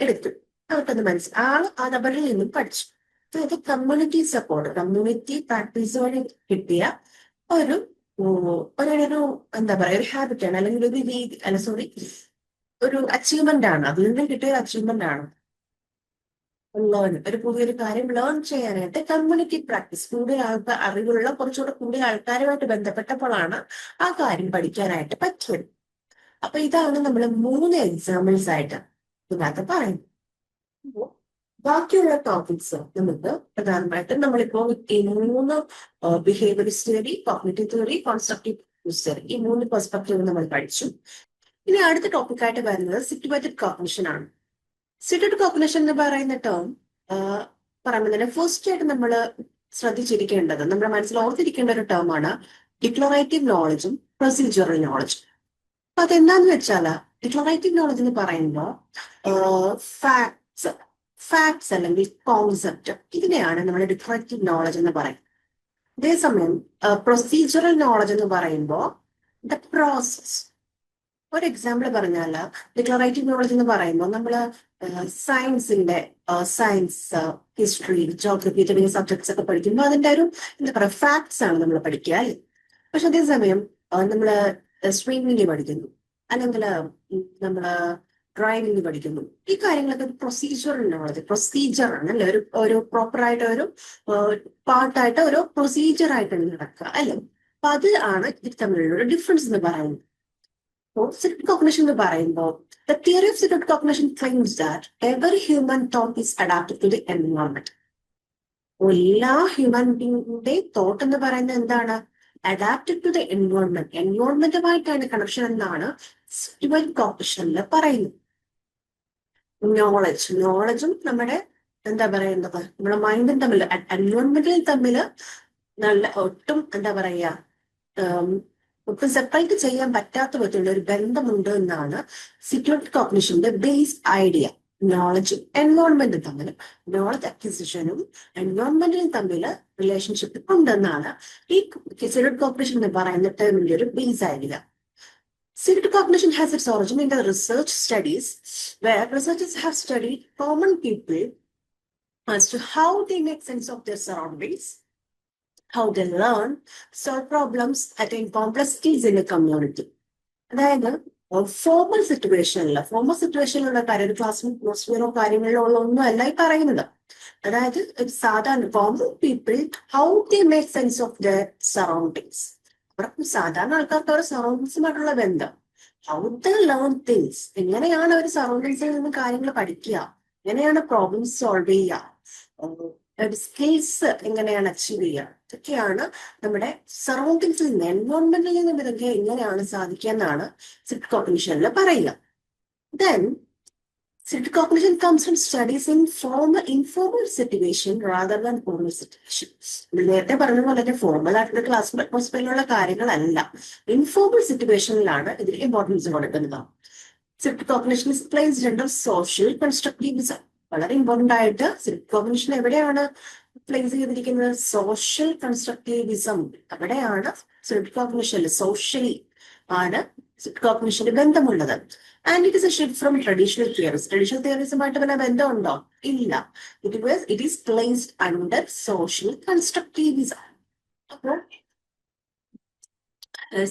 എടുത്തു, അവർക്കത് മനസ്സിലായി, അത് അവരിൽ നിന്നും പഠിച്ചു. അതായത് കമ്മ്യൂണിറ്റി സപ്പോർട്ട്, കമ്മ്യൂണിറ്റി പ്രാക്ടീസ് വഴി കിട്ടിയ ഒരു ഒരു എന്താ പറയാ, ഒരു ഹാബിറ്റാണ്, അല്ലെങ്കിൽ ഒരു രീതി, അല്ല സോറി, ഒരു അച്ചീവ്മെന്റ് ആണ്. അതിൽ നിന്നും കിട്ടിയ ഒരു അച്ചീവ്മെന്റ് ആണ് ഒരു പുതിയൊരു കാര്യം ലേൺ ചെയ്യാനായിട്ട് കമ്മ്യൂണിറ്റി പ്രാക്ടീസ്, കൂടുതൽ ആൾക്കാർ അറിവുള്ള കുറച്ചുകൂടെ കൂടുതൽ ആൾക്കാരുമായിട്ട് ബന്ധപ്പെട്ടപ്പോഴാണ് ആ കാര്യം പഠിക്കാനായിട്ട് പറ്റിയത്. അപ്പൊ ഇതാണ് നമ്മൾ 3 എക്സാമ്പിൾസ് ആയിട്ട് ഇതിനകത്ത് പറയുന്നത്. ബാക്കിയുള്ള ടോപ്പിക്സ് നമുക്ക് പ്രധാനമായിട്ടും നമ്മളിപ്പോ ഈ 3 behaviourist theory, cognitive theory, constructive theory, ഈ 3 പെർസ്പെക്റ്റീവ് നമ്മൾ പഠിച്ചു. ഇനി അടുത്ത ടോപ്പിക്കായിട്ട് വരുന്നത് സിറ്റുവേറ്റഡ് കോഗ്നിഷൻ ആണ്. സിറ്റുവേറ്റഡ് കോഗ്നിഷൻ എന്ന് പറയുന്ന ടേം പറയുന്നതിന് ഫസ്റ്റ് ആയിട്ട് നമ്മൾ ശ്രദ്ധിച്ചിരിക്കേണ്ടത്, നമ്മുടെ മനസ്സിൽ ഓർത്തിരിക്കേണ്ട ഒരു ടേം ആണ് ഡിക്ലറേറ്റീവ് നോളജും പ്രൊസീജിയറൽ നോളജും. അപ്പൊ അതെന്താന്ന് വെച്ചാൽ ഡിക്ലറേറ്റീവ് നോളജ് എന്ന് പറയുമ്പോൾ ഫാക്ട്സ് ഫാക്ട്സ് അല്ലെങ്കിൽ കോൺസെപ്റ്റ്, ഇതിനെയാണ് നമ്മൾ ഡിക്ലറേറ്റീവ് നോളജ് എന്ന് പറയുന്നത്. അതേസമയം പ്രൊസീജിയറൽ നോളജ് എന്ന് പറയുമ്പോൾ ദ പ്രോസസ്. ഒരു എക്സാമ്പിൾ പറഞ്ഞാൽ ഡിക്ലറേറ്റീവ് നോളജ് എന്ന് പറയുമ്പോൾ നമ്മൾ സയൻസിന്റെ സയൻസ്, ഹിസ്റ്ററി, ജോഗ്രഫി തുടങ്ങിയ സബ്ജക്ട്സ് ഒക്കെ പഠിക്കുമ്പോൾ അതിന്റെ ഒരു എന്താ പറയുക ഫാക്ട്സ് ആണ് നമ്മൾ പഠിക്കുക അല്ലേ. പക്ഷെ അതേസമയം നമ്മള് സ്വിമ്മിങ് പഠിക്കുന്നു, അല്ലെങ്കിൽ നമ്മള് ഡ്രൈവിംഗ് പഠിക്കുന്നു, ഈ കാര്യങ്ങളൊക്കെ പ്രൊസീജിയറൽ നോളജ്, പ്രൊസീജിയർ ആണ് അല്ലെ, ഒരു പ്രോപ്പർ ആയിട്ട് ഒരു പാർട്ടായിട്ട് ഒരു പ്രൊസീജിയർ ആയിട്ടാണ് നടക്കുക അല്ലെ. അപ്പൊ അത് ആണ് ഇത് തമ്മിലുള്ള ഒരു ഡിഫറൻസ് എന്ന് പറയുന്നത്. Civic cognition എന്ന് പറയുമ്പോൾ the theory of civic cognition claims that every human thought is adapted to the environment. എല്ലാ ഹ്യൂമൻ ബീങ്ങിന്റെ തോട്ട് എന്ന് പറയുന്നത് എന്താണ്, അഡാപ്റ്റഡ് ടു ദ എൻവയോൺമെന്റ്, എൻവയോൺമെന്റുമായിട്ടാണ് കണക്ഷൻ എന്നാണ് സിവിക് കോഗ്നിഷനിൽ പറയുന്നത്. നോളജും നമ്മുടെ എന്താ പറയുന്നത്, നമ്മുടെ മൈൻഡും തമ്മിൽ, എൻവയോൺമെന്റിൽ തമ്മിൽ നല്ല ഒട്ടും എന്താ പറയാ ഒട്ടും സെപ്പറേറ്റ് ചെയ്യാൻ പറ്റാത്ത വിധത്തിലുള്ള ഒരു ബന്ധമുണ്ട് എന്നാണ് സിറ്റുവേറ്റഡ് കോഗ്നിഷന്റെ ബേസ് ഐഡിയ. നോളജും എൻവയോൺമെന്റും തമ്മിൽ, നോളജ് അക്വിസിഷനും എൻവയോൺമെന്റിനും തമ്മിൽ റിലേഷൻഷിപ്പ് ഉണ്ടെന്നാണ് ഈ സിറ്റുവേറ്റഡ് കോഗ്നിഷൻ എന്ന് പറയുന്ന ടേമിന്റെ ഒരു base idea. Civic cognition has its origin in the research studies, where researchers have studied common people as to how they make sense of their surroundings, how they learn, solve problems, attain complex skills in a community. അതായത് formal സിറ്റുവേഷനിലുള്ള കാര്യം, ഒരു class അറ്റ്മോസ്ഫിയറോ കാര്യങ്ങളിലോ ഒന്നും അല്ല ഈ പറയുന്നത്. അതായത് സാധാരണ common people, how they make sense of the surroundings. അവർക്ക് സാധാരണ ആൾക്കാർക്ക് അവരുടെ സറൗണ്ടിങ്സുമായിട്ടുള്ള ബന്ധം, ഹൗ ദേ ലേൺ തിങ്സ്, എങ്ങനെയാണ് അവർ സറൗണ്ടിങ്സിൽ നിന്ന് കാര്യങ്ങൾ പഠിക്കുക, എങ്ങനെയാണ് പ്രോബ്ലംസ് സോൾവ് ചെയ്യുക, സ്കിൽസ് എങ്ങനെയാണ് അച്ചീവ് ചെയ്യുക, ഇതൊക്കെയാണ് നമ്മുടെ സറൗണ്ടിങ്സിൽ നിന്ന്, എൻവയോൺമെന്റിൽ നിന്നും ഇതൊക്കെ എങ്ങനെയാണ് സാധിക്കുക എന്നാണ് സിവിക് കോഗ്നിഷനിൽ പറയുക. Then civic cognition comes from studies in informal situation rather than formal situation. നേരത്തെ പറഞ്ഞ പോലെ തന്നെ ഫോർമൽ ആയിട്ടുള്ള ക്ലാസ് അറ്റ്മോസ്ഫിയറിലുള്ള കാര്യങ്ങളല്ല, ഇൻഫോർമൽ സിറ്റുവേഷനിലാണ് ഇതിന് ഇമ്പോർട്ടൻസ് കൊടുക്കുന്നത്. Civic cognition is placed under social constructivism. വളരെ ഇമ്പോർട്ടന്റ് ആയിട്ട് സിവിക് കോഗ്നിഷൻ എവിടെയാണ് പ്ലേസ് ചെയ്തിരിക്കുന്നത്, സോഷ്യൽ കൺസ്ട്രക്റ്റിവിസം. അവിടെയാണ് സിവിക് കോഗ്നിഷനിൽ സോഷ്യലി ആണ് സിവിക് കോഗ്നിഷന് ബന്ധമുള്ളത്. And it is a shift from traditional theories. Traditional തിയറീസുമായിട്ട് വല്ല ബന്ധമുണ്ടോ? ഇല്ല. It is placed under social constructivism. അപ്പോൾ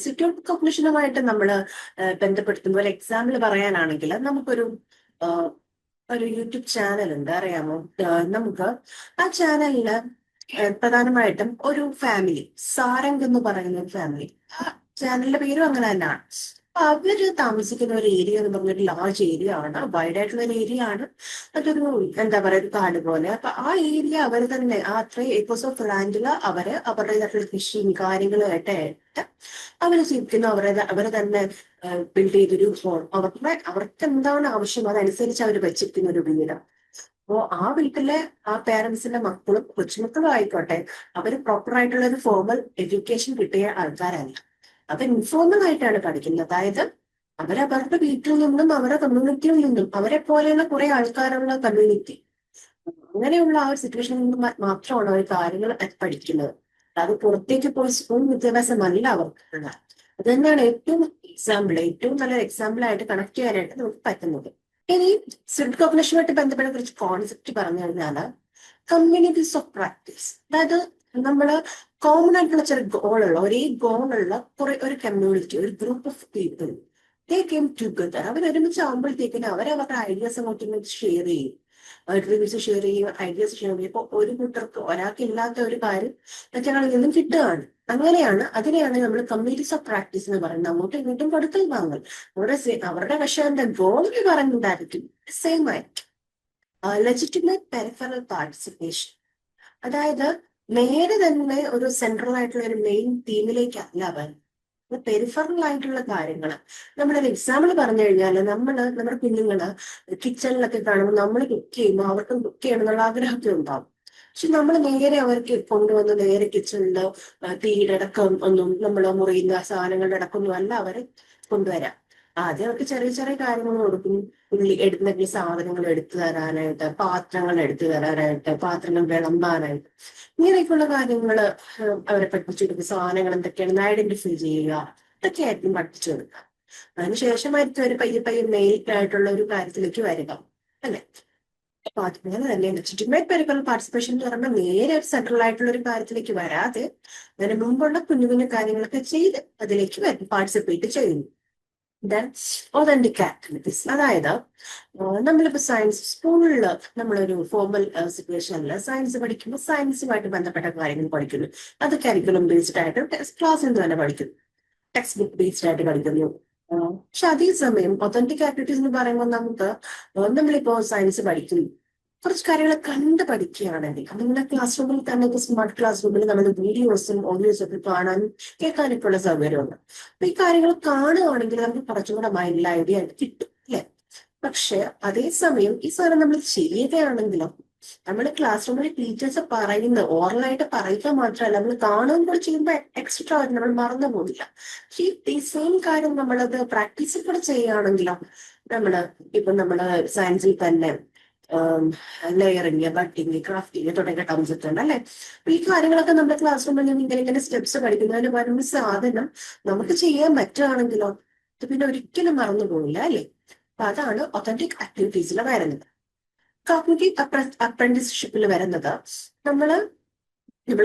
സിറ്റുവേറ്റഡ് കോഗ്നിഷനുമായിട്ട് നമ്മൾ ബന്ധപ്പെടുത്തുമ്പോൾ എക്സാമ്പിൾ പറയാനാണെങ്കിൽ നമുക്കൊരു യൂട്യൂബ് ചാനൽ ഉണ്ട്, അറിയാമോ? നമുക്ക് ആ ചാനലില് പ്രധാനമായിട്ടും ഒരു ഫാമിലി, സാരംഗ് എന്ന് പറയുന്ന ഒരു ഫാമിലി, ആ ചാനലിന്റെ പേരും അങ്ങനെ തന്നെയാണ്. അവര് താമസിക്കുന്ന ഒരു ഏരിയ എന്ന് പറഞ്ഞൊരു ലാർജ് ഏരിയ ആണ്, വൈഡ് ആയിട്ടുള്ള ഒരു ഏരിയ ആണ്. അതൊരു എന്താ പറയുക, ഒരു കാട് പോലെ. അപ്പൊ ആ ഏരിയ അവർ തന്നെ, ആ അത്രയും ഏക്കേഴ്സ് ഓഫ് ലാൻഡിൽ അവര് അവരുടേതായിട്ടുള്ള കൃഷിയും കാര്യങ്ങളുമായിട്ട് അവര് ജീവിക്കുന്നു. അവരെ തന്നെ ബിൽഡ് ചെയ്തൊരു ഹോം, അവർക്ക് എന്താണ് ആവശ്യം അതനുസരിച്ച് അവർ വെച്ചിരിക്കുന്ന ഒരു വീട്. അപ്പോ ആ വീട്ടിലെ ആ പേരൻസിന്റെ മക്കളും കൊച്ചുമക്കളും ആയിക്കോട്ടെ, അവര് പ്രോപ്പർ ആയിട്ടുള്ള ഒരു ഫോർമൽ എഡ്യൂക്കേഷൻ കിട്ടിയ ആൾക്കാരല്ല. അത് ഇൻഫോർമൽ ആയിട്ടാണ് പഠിക്കുന്നത്. അതായത് അവരവരുടെ വീട്ടിൽ നിന്നും അവരുടെ കമ്മ്യൂണിറ്റിയിൽ നിന്നും അവരെ പോലെയുള്ള കുറെ ആൾക്കാരുള്ള കമ്മ്യൂണിറ്റി, അങ്ങനെയുള്ള ആ ഒരു സിറ്റുവേഷനിൽ നിന്ന് മാത്രമാണ് അവർ കാര്യങ്ങൾ പഠിക്കുന്നത്. അത് പുറത്തേക്ക് പോയി സ്കൂൾ വിദ്യാഭ്യാസമല്ല അവർക്കുള്ളത്. അത് തന്നെയാണ് ഏറ്റവും നല്ലൊരു എക്സാമ്പിൾ ആയിട്ട് കണക്ട് ചെയ്യാനായിട്ട് നമുക്ക് പറ്റുന്നത്. ഇനി സെൽഫ് കോഗ്നിഷനുമായിട്ട് ബന്ധപ്പെട്ട കുറച്ച് കോൺസെപ്റ്റ് പറഞ്ഞു കഴിഞ്ഞാല് കമ്മ്യൂണിറ്റീസ് ഓഫ് പ്രാക്ടീസ്. അതായത് നമ്മള് കോമൺ ആയിട്ടുള്ള ചില ഗോളുള്ള ഒരേ ഗോളുള്ള ഒരു കമ്മ്യൂണിറ്റി, ഒരു group of people, they came together. അവർ ഒരുമിച്ച് ആകുമ്പോഴത്തേക്കിന് അവരവരുടെ ഐഡിയാസ് അങ്ങോട്ടും ഇങ്ങോട്ട് ഷെയർ ചെയ്യും, ഡ്രീംസ് ഷെയർ ചെയ്യും, ഐഡിയാസ് ഷെയർ ചെയ്യും. ഇപ്പൊ ഒരു കൂട്ടർക്ക് ഒരാൾക്ക് ഇല്ലാത്ത ഒരു കാര്യം മറ്റൊരാളിൽ നിന്നും കിട്ടുകയാണ്. അതിനെയാണ് നമ്മൾ കമ്മ്യൂണിറ്റീസ് ഓഫ് പ്രാക്ടീസ് എന്ന് പറയുന്നത്. അങ്ങോട്ടും ഇങ്ങോട്ടും കൊടുക്കൽ വാങ്ങൽ. അവരുടെ പക്ഷേ എന്താ ഗോൾ എന്ന് പറയുന്നതായിരിക്കും സെയിം ആയിട്ട്. ലെജിറ്റിമേറ്റ് പെരിഫറൽ പാർട്ടിസിപ്പേഷൻ, അതായത് നേരെ തന്നെ ഒരു സെൻട്രൽ ആയിട്ടുള്ള ഒരു മെയിൻ തീമിലേക്കല്ല അവൻ, പെരിഫറൽ ആയിട്ടുള്ള കാര്യങ്ങൾ. നമ്മളൊരു എക്സാമ്പിൾ പറഞ്ഞു കഴിഞ്ഞാൽ, നമ്മുടെ കുഞ്ഞുങ്ങള് കിച്ചണിലൊക്കെ കാണുമ്പോൾ നമ്മൾ കുക്ക് ചെയ്യുമ്പോൾ അവർക്കും കുക്ക് ചെയ്യണം എന്നുള്ള ആഗ്രഹമൊക്കെ ഉണ്ടാവും. പക്ഷെ നമ്മൾ നേരെ അവർക്ക് കൊണ്ടുവന്ന് നേരെ കിച്ചണില് തീയുടെ അടക്കം ഒന്നും, നമ്മൾ മുറിയുന്ന സാധനങ്ങളുടെ അടക്കമൊന്നും അല്ല അവരെ കൊണ്ടുവരാം. ആദ്യം അവർക്ക് ചെറിയ ചെറിയ കാര്യങ്ങൾ കൊടുക്കും. എന്തെങ്കിലും സാധനങ്ങൾ എടുത്തു തരാനായിട്ട്, പാത്രങ്ങൾ എടുത്തു തരാനായിട്ട്, പാത്രങ്ങൾ വിളമ്പാനായിട്ട്, ഇങ്ങനെയൊക്കെയുള്ള കാര്യങ്ങള് അവരെ പഠിപ്പിച്ചു കൊടുക്കുക. സാധനങ്ങൾ എന്തൊക്കെയാണെന്ന് ഐഡന്റിഫൈ ചെയ്യുക, ഇതൊക്കെയായിരിക്കും പഠിപ്പിച്ചു കൊടുക്കുക. അതിനുശേഷമായിരിക്കും ഒരു പയ്യെ മെയിനായിട്ടുള്ള ഒരു കാര്യത്തിലേക്ക് വരിക, അല്ലെ? അപ്പൊ അതുപോലെ തന്നെ ലെജിറ്റിമേറ്റ് പെരിഫറൽ പാർട്ടിസിപ്പേഷൻ എന്ന് പറയുമ്പോൾ നേരെ ഒരു സെൻട്രൽ ആയിട്ടുള്ള ഒരു കാര്യത്തിലേക്ക് വരാതെ അതിന് മുമ്പുള്ള കുഞ്ഞു കുഞ്ഞു കാര്യങ്ങളൊക്കെ ചെയ്ത് അതിലേക്ക് പാർട്ടിസിപ്പേറ്റ് ചെയ്യുന്നു. ദെൻ ഒതന്റിക് ആക്ടിവിറ്റീസ്, അതായത് നമ്മളിപ്പോ സയൻസ് സ്കൂളിൽ നമ്മളൊരു ഫോർമൽ സിറ്റുവേഷനിൽ സയൻസ് പഠിക്കുമ്പോൾ സയൻസുമായിട്ട് ബന്ധപ്പെട്ട കാര്യങ്ങൾ പഠിക്കുന്നു. അത് കരിക്കുലം ബേസ്ഡ് ആയിട്ട് ക്ലാസ്സിൽ നിന്ന് തന്നെ പഠിക്കുന്നു, ടെക്സ്റ്റ് ബുക്ക് ബേസ്ഡ് ആയിട്ട് പഠിക്കുന്നു. പക്ഷെ അതേസമയം ഒതന്റിക് ആക്ടിവിറ്റീസ് എന്ന് പറയുമ്പോൾ നമ്മളിപ്പോ സയൻസ് പഠിക്കുന്നു, കുറച്ച് കാര്യങ്ങൾ കണ്ട് പഠിക്കുകയാണെങ്കിൽ നമ്മുടെ ക്ലാസ് റൂമിൽ തന്നെ, ഇപ്പൊ സ്മാർട്ട് ക്ലാസ് റൂമിൽ നമ്മൾ വീഡിയോസും ഓഡിയോസും ഒക്കെ കാണാനും കേൾക്കാനൊക്കെ ഉള്ള സൗകര്യമുണ്ട്. അപ്പൊ ഈ കാര്യങ്ങൾ കാണുകയാണെങ്കിൽ നമുക്ക് കുറച്ചും കൂടെ മൈൻഡിൽ ഐഡിയ ആയിട്ട് കിട്ടും, അല്ലെ? പക്ഷെ അതേസമയം ഈ സാധനം നമ്മൾ ചെയ്യുകയാണെങ്കിലും നമ്മൾ ക്ലാസ് റൂമിൽ ടീച്ചേഴ്സ് പറയുന്നത് ഓറലായിട്ട് പറയുക മാത്രമല്ല, നമ്മൾ കാണുകയും കൂടെ ചെയ്യുമ്പോൾ എക്സ്ട്രാ ആയിട്ട് നമ്മൾ മറന്നു പോകില്ല. പക്ഷെ ഈ സെയിം കാര്യം നമ്മളത് പ്രാക്ടീസിൽ കൂടെ ചെയ്യുകയാണെങ്കിലോ, നമ്മള് സയൻസിൽ തന്നെ ലെയറിങ്, ബട്ടിങ്, ക്രാഫ്റ്റിങ് തുടങ്ങിയ ടേംസ് ഒക്കെ ഉണ്ട്, അല്ലെ? അപ്പൊ ഈ കാര്യങ്ങളൊക്കെ നമ്മുടെ ക്ലാസ് റൂമിൽ നിന്ന് ഇങ്ങനെ സ്റ്റെപ്സ് പഠിക്കുന്നതിന് പകരം സാധനം നമുക്ക് ചെയ്യാൻ പറ്റുകയാണെങ്കിലോ ഇത് പിന്നെ ഒരിക്കലും മറന്നു പോകില്ല, അല്ലെ? അപ്പൊ അതാണ് ഒതന്റിക് ആക്ടിവിറ്റീസിൽ വരുന്നത്. കോഗ്നിറ്റീവ് അപ്രന്റീസ്ഷിപ്പിൽ വരുന്നത് നമ്മൾ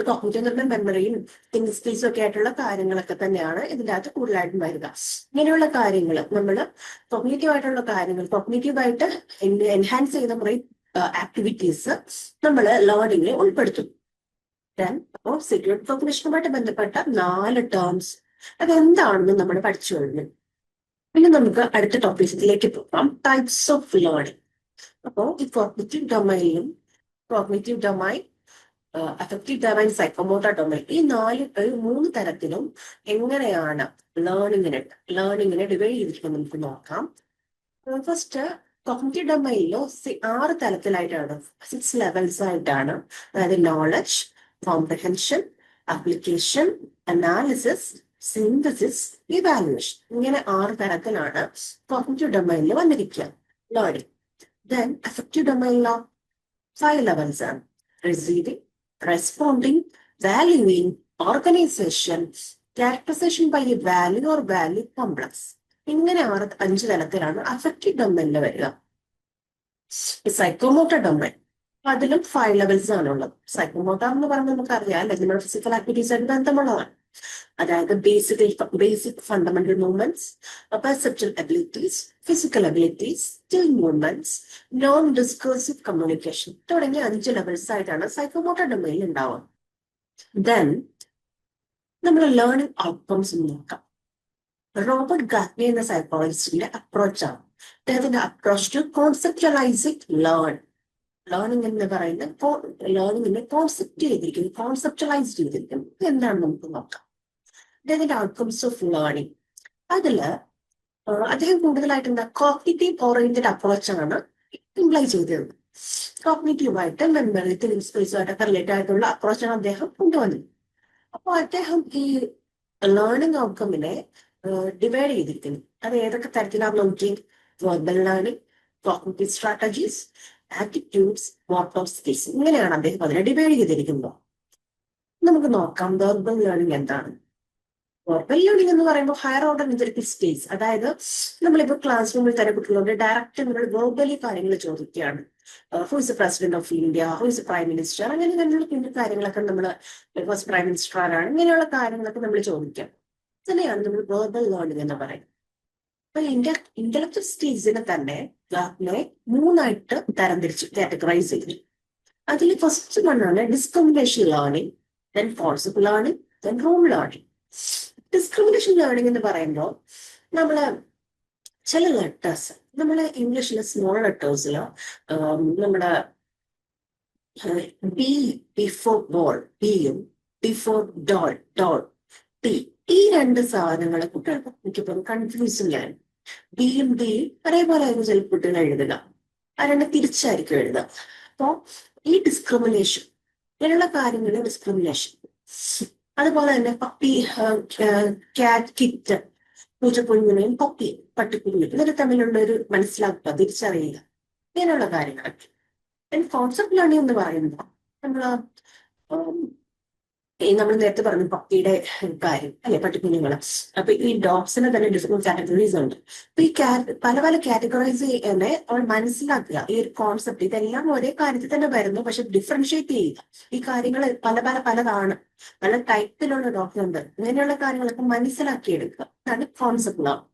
കോഗ്നിറ്റീവ് മെമ്മറിയും തിങ്ക് സ്കിൽസും ഒക്കെ ആയിട്ടുള്ള കാര്യങ്ങളൊക്കെ തന്നെയാണ് ഇതിൻ്റെ അകത്ത് കൂടുതലായിട്ടും വരിക. ഇങ്ങനെയുള്ള കാര്യങ്ങൾ നമ്മൾ കോഗ്നിറ്റീവായിട്ട് എൻഹാൻസ് ചെയ്യുന്ന കുറെ ആക്ടിവിറ്റീസ് നമ്മൾ ലേണിംഗിൽ ഉൾപ്പെടുത്തും. അപ്പോൾ സെക്യൂർഡ് കോഗ്നിഷനുമായിട്ട് ബന്ധപ്പെട്ട 4 ടേംസ് അതെന്താണെന്ന് നമ്മൾ പഠിച്ചു കഴിഞ്ഞു. പിന്നെ നമുക്ക് അടുത്ത ടോപ്പിക്സിലേക്ക് പോകാം, ടൈപ്സ് ഓഫ് ലേണിംഗ്. അപ്പോൾ ഈ cognitive domain, affective domain, psychomotor domain, ഈ 3 തരത്തിലും എങ്ങനെയാണ് ലേണിങ്ങിനെ ഡിവൈഡ് ചെയ്തിട്ട് നമുക്ക് നോക്കാം. ഫസ്റ്റ് കോഗ്നിറ്റീവ് ഡൊമൈനിലോ 6 തലത്തിലായിട്ടാണ്, 6 ലെവൽസ് ആയിട്ടാണ്. അതായത് knowledge, comprehension, application, analysis, synthesis, evaluation, ഇങ്ങനെ 6 തരത്തിലാണ് കോഗ്നിറ്റീവ് ഡൊമൈനിൽ വന്നിരിക്കുക ലേണിംഗ്. ദെൻ അഫക്റ്റീവ് ഡൊമൈനിലോ 5 ലെവൽസ് ആണ്: receiving, responding, valuing, organisation, characterisation by a value or value complex. ഇങ്ങനെ 5 തലത്തിലാണ് അഫക്റ്റീവ് ഡൊമൈനിൽ വരിക. സൈക്കോമോട്ടർ ഡൊമൈൻ, അതിലും 5 ലെവൽസ് ആണുള്ളത്. സൈക്കോമോട്ടർ എന്ന് പറയുന്നത് നമുക്കറിയാം, അല്ലെങ്കിൽ നമ്മുടെ ഫിസിക്കൽ ആക്ടിവിറ്റീസ് ആയിട്ട് ബന്ധമുള്ളതാണ്. അതായത് basic fundamental movements, perceptual abilities, physical abilities, still movements, non discursive communication തുടങ്ങിയ 5 ലെവൽസ് ആയിട്ടാണ് സൈക്കോമോട്ടർ ഡൊമൈനിൽ ഉണ്ടാവുക. ദെൻ നമ്മൾ ലേണിംഗ് ഔട്ട്കംസ് നോക്കാം. റോബർട്ട് ഗാറ്റ്നെ എന്ന സൈക്കോളജിസ്റ്റിന്റെ അപ്രോച്ചാണ്. അദ്ദേഹത്തിന്റെ അപ്രോച്ച് ടു കോൺസെപ്റ്റലൈസിങ് ലേണിംഗ് എന്ന് പറയുന്നത് ലേണിംഗിനെ കോൺസെപ്റ്റലൈസ് ചെയ്തിരിക്കുന്നു. എന്താണെന്ന് നമുക്ക് നോക്കാം. അദ്ദേഹത്തിന്റെ ഔട്ട്കംസ് ഓഫ് ലേണിംഗ്, അതില് അദ്ദേഹം കൂടുതലായിട്ട് എന്താ കോഗ്നിറ്റീവ് ഓറിയന്റഡ് അപ്രോച്ചാണ് ഇംപ്ലൈ ചെയ്തിരുന്നത്. കോഗ്നിറ്റീവായിട്ട് മെമ്മറി, തിങ്കിങ് സ്പേസുമായിട്ടൊക്കെ റിലേറ്റഡ് ആയിട്ടുള്ള അപ്രോച്ചാണ് അദ്ദേഹം കൊണ്ടുവന്നത്. അപ്പോൾ അദ്ദേഹം ഈ ലേണിംഗ് ഔട്ട്കമ്മിനെ ഡിവൈഡ് ചെയ്തിരിക്കുന്നു. അത് ഏതൊക്കെ തരത്തിലാണെന്ന് നോക്കി. Verbal learning, cognitive strategies, attitudes, motor skills, ഇങ്ങനെയാണ് അദ്ദേഹം അതിനെ ഡിവൈഡ് ചെയ്തിരിക്കുന്നത്. നമുക്ക് നോക്കാം വെർബൽ ലേണിംഗ് എന്താണ്. വെർബൽ ലേണിംഗ് എന്ന് പറയുമ്പോൾ ഹയർ ഓർഡർ ഇന്റലക്ച്വൽ സ്കിൽസ്, അതായത് നമ്മളിപ്പോൾ ക്ലാസ് റൂമിൽ തന്നെ കുട്ടികളോട് ഡയറക്റ്റ് നമ്മൾ വെർബലി കാര്യങ്ങൾ ചോദിക്കുകയാണ്. Who is the president of India, who is prime minister, അങ്ങനെയുള്ള കാര്യങ്ങളൊക്കെ നമ്മൾ ഫസ്റ്റ് പ്രൈം മിനിസ്റ്റർ ആരാണ്, ഇങ്ങനെയുള്ള കാര്യങ്ങളൊക്കെ നമ്മൾ ചോദിക്കാം. തന്നെയാണ് നമ്മൾ വെർബൽ ലേണിംഗ് എന്ന് പറയുന്നത്. അപ്പൊ ഇന്റലക്ച്വൽ സ്റ്റേജിനെ തന്നെ ഗാർട്ട്നെ 3ആയിട്ട് തരംതിരിച്ചു, കാറ്റഗറൈസ് ചെയ്തു. അതിൽ ഫസ്റ്റ് വണ്ണാണ് discrimination learning, then concept learning, then rule learning. Discrimination learning എന്ന് പറയുമ്പോൾ നമ്മള് ചില ലെറ്റേഴ്സ് നമ്മള് ഇംഗ്ലീഷിലെ സ്മോൾ ലെറ്റേഴ്സിലോ നമ്മുടെ ബി ബിഫോർ ബോൾ, ബിയും ബിഫോർ ഡോൾ, ഡോൾ, ടി, ഈ രണ്ട് സാധനങ്ങളെ കുട്ടികൾക്ക് മിക്കപ്പോഴും കൺഫ്യൂസിംഗ് ആണ്. ബിയും ഡിയും ഒരേപോലെ ആയിരിക്കും ചില കുട്ടികൾ എഴുതുക, ആ രണ്ട് തിരിച്ചായിരിക്കും എഴുതുക. അപ്പോ ഈ ഡിസ്ക്രിമിനേഷൻ, ഇങ്ങനെയുള്ള കാര്യങ്ങളിൽ ഡിസ്ക്രിമിനേഷൻ. അതുപോലെ തന്നെ പപ്പി, ക്യാറ്റ്, കിറ്റ്, പൂച്ചക്കുഞ്ഞിനെയും പപ്പി, പട്ടിക്കുഞ്ഞിനും, ഇതൊക്കെ തമ്മിലുള്ള ഒരു മനസ്സിലാക്കുക, തിരിച്ചറിയുക, ഇങ്ങനെയുള്ള കാര്യങ്ങളൊക്കെ. കോൺസെപ്റ്റ് ലേണിംഗ് എന്ന് പറയുമ്പോൾ നമ്മൾ നേരത്തെ പറഞ്ഞു പപ്പിയുടെ കാര്യം അല്ലെ, പട്ടിക്കുഞ്ഞുങ്ങള്. അപ്പൊ ഈ ഡോഗ്സിന് തന്നെ ഡിഫറെന്റ് കാറ്റഗറീസ് ഉണ്ട്. അപ്പൊ ഈ പല പല കാറ്റഗറൈസ് തന്നെ അവൾ മനസ്സിലാക്കുക. ഈ ഒരു കോൺസെപ്റ്റ് ഇതെല്ലാം ഒരേ കാര്യത്തിൽ തന്നെ വരുന്നു, പക്ഷെ ഡിഫറൻഷിയേറ്റ് ചെയ്യുക. ഈ കാര്യങ്ങൾ പലതാണ്, പല ടൈപ്പിലുള്ള ഡോഗ്സ് ഉണ്ട്, ഇങ്ങനെയുള്ള കാര്യങ്ങളൊക്കെ മനസ്സിലാക്കിയെടുക്കുക. അതാണ് concept learning.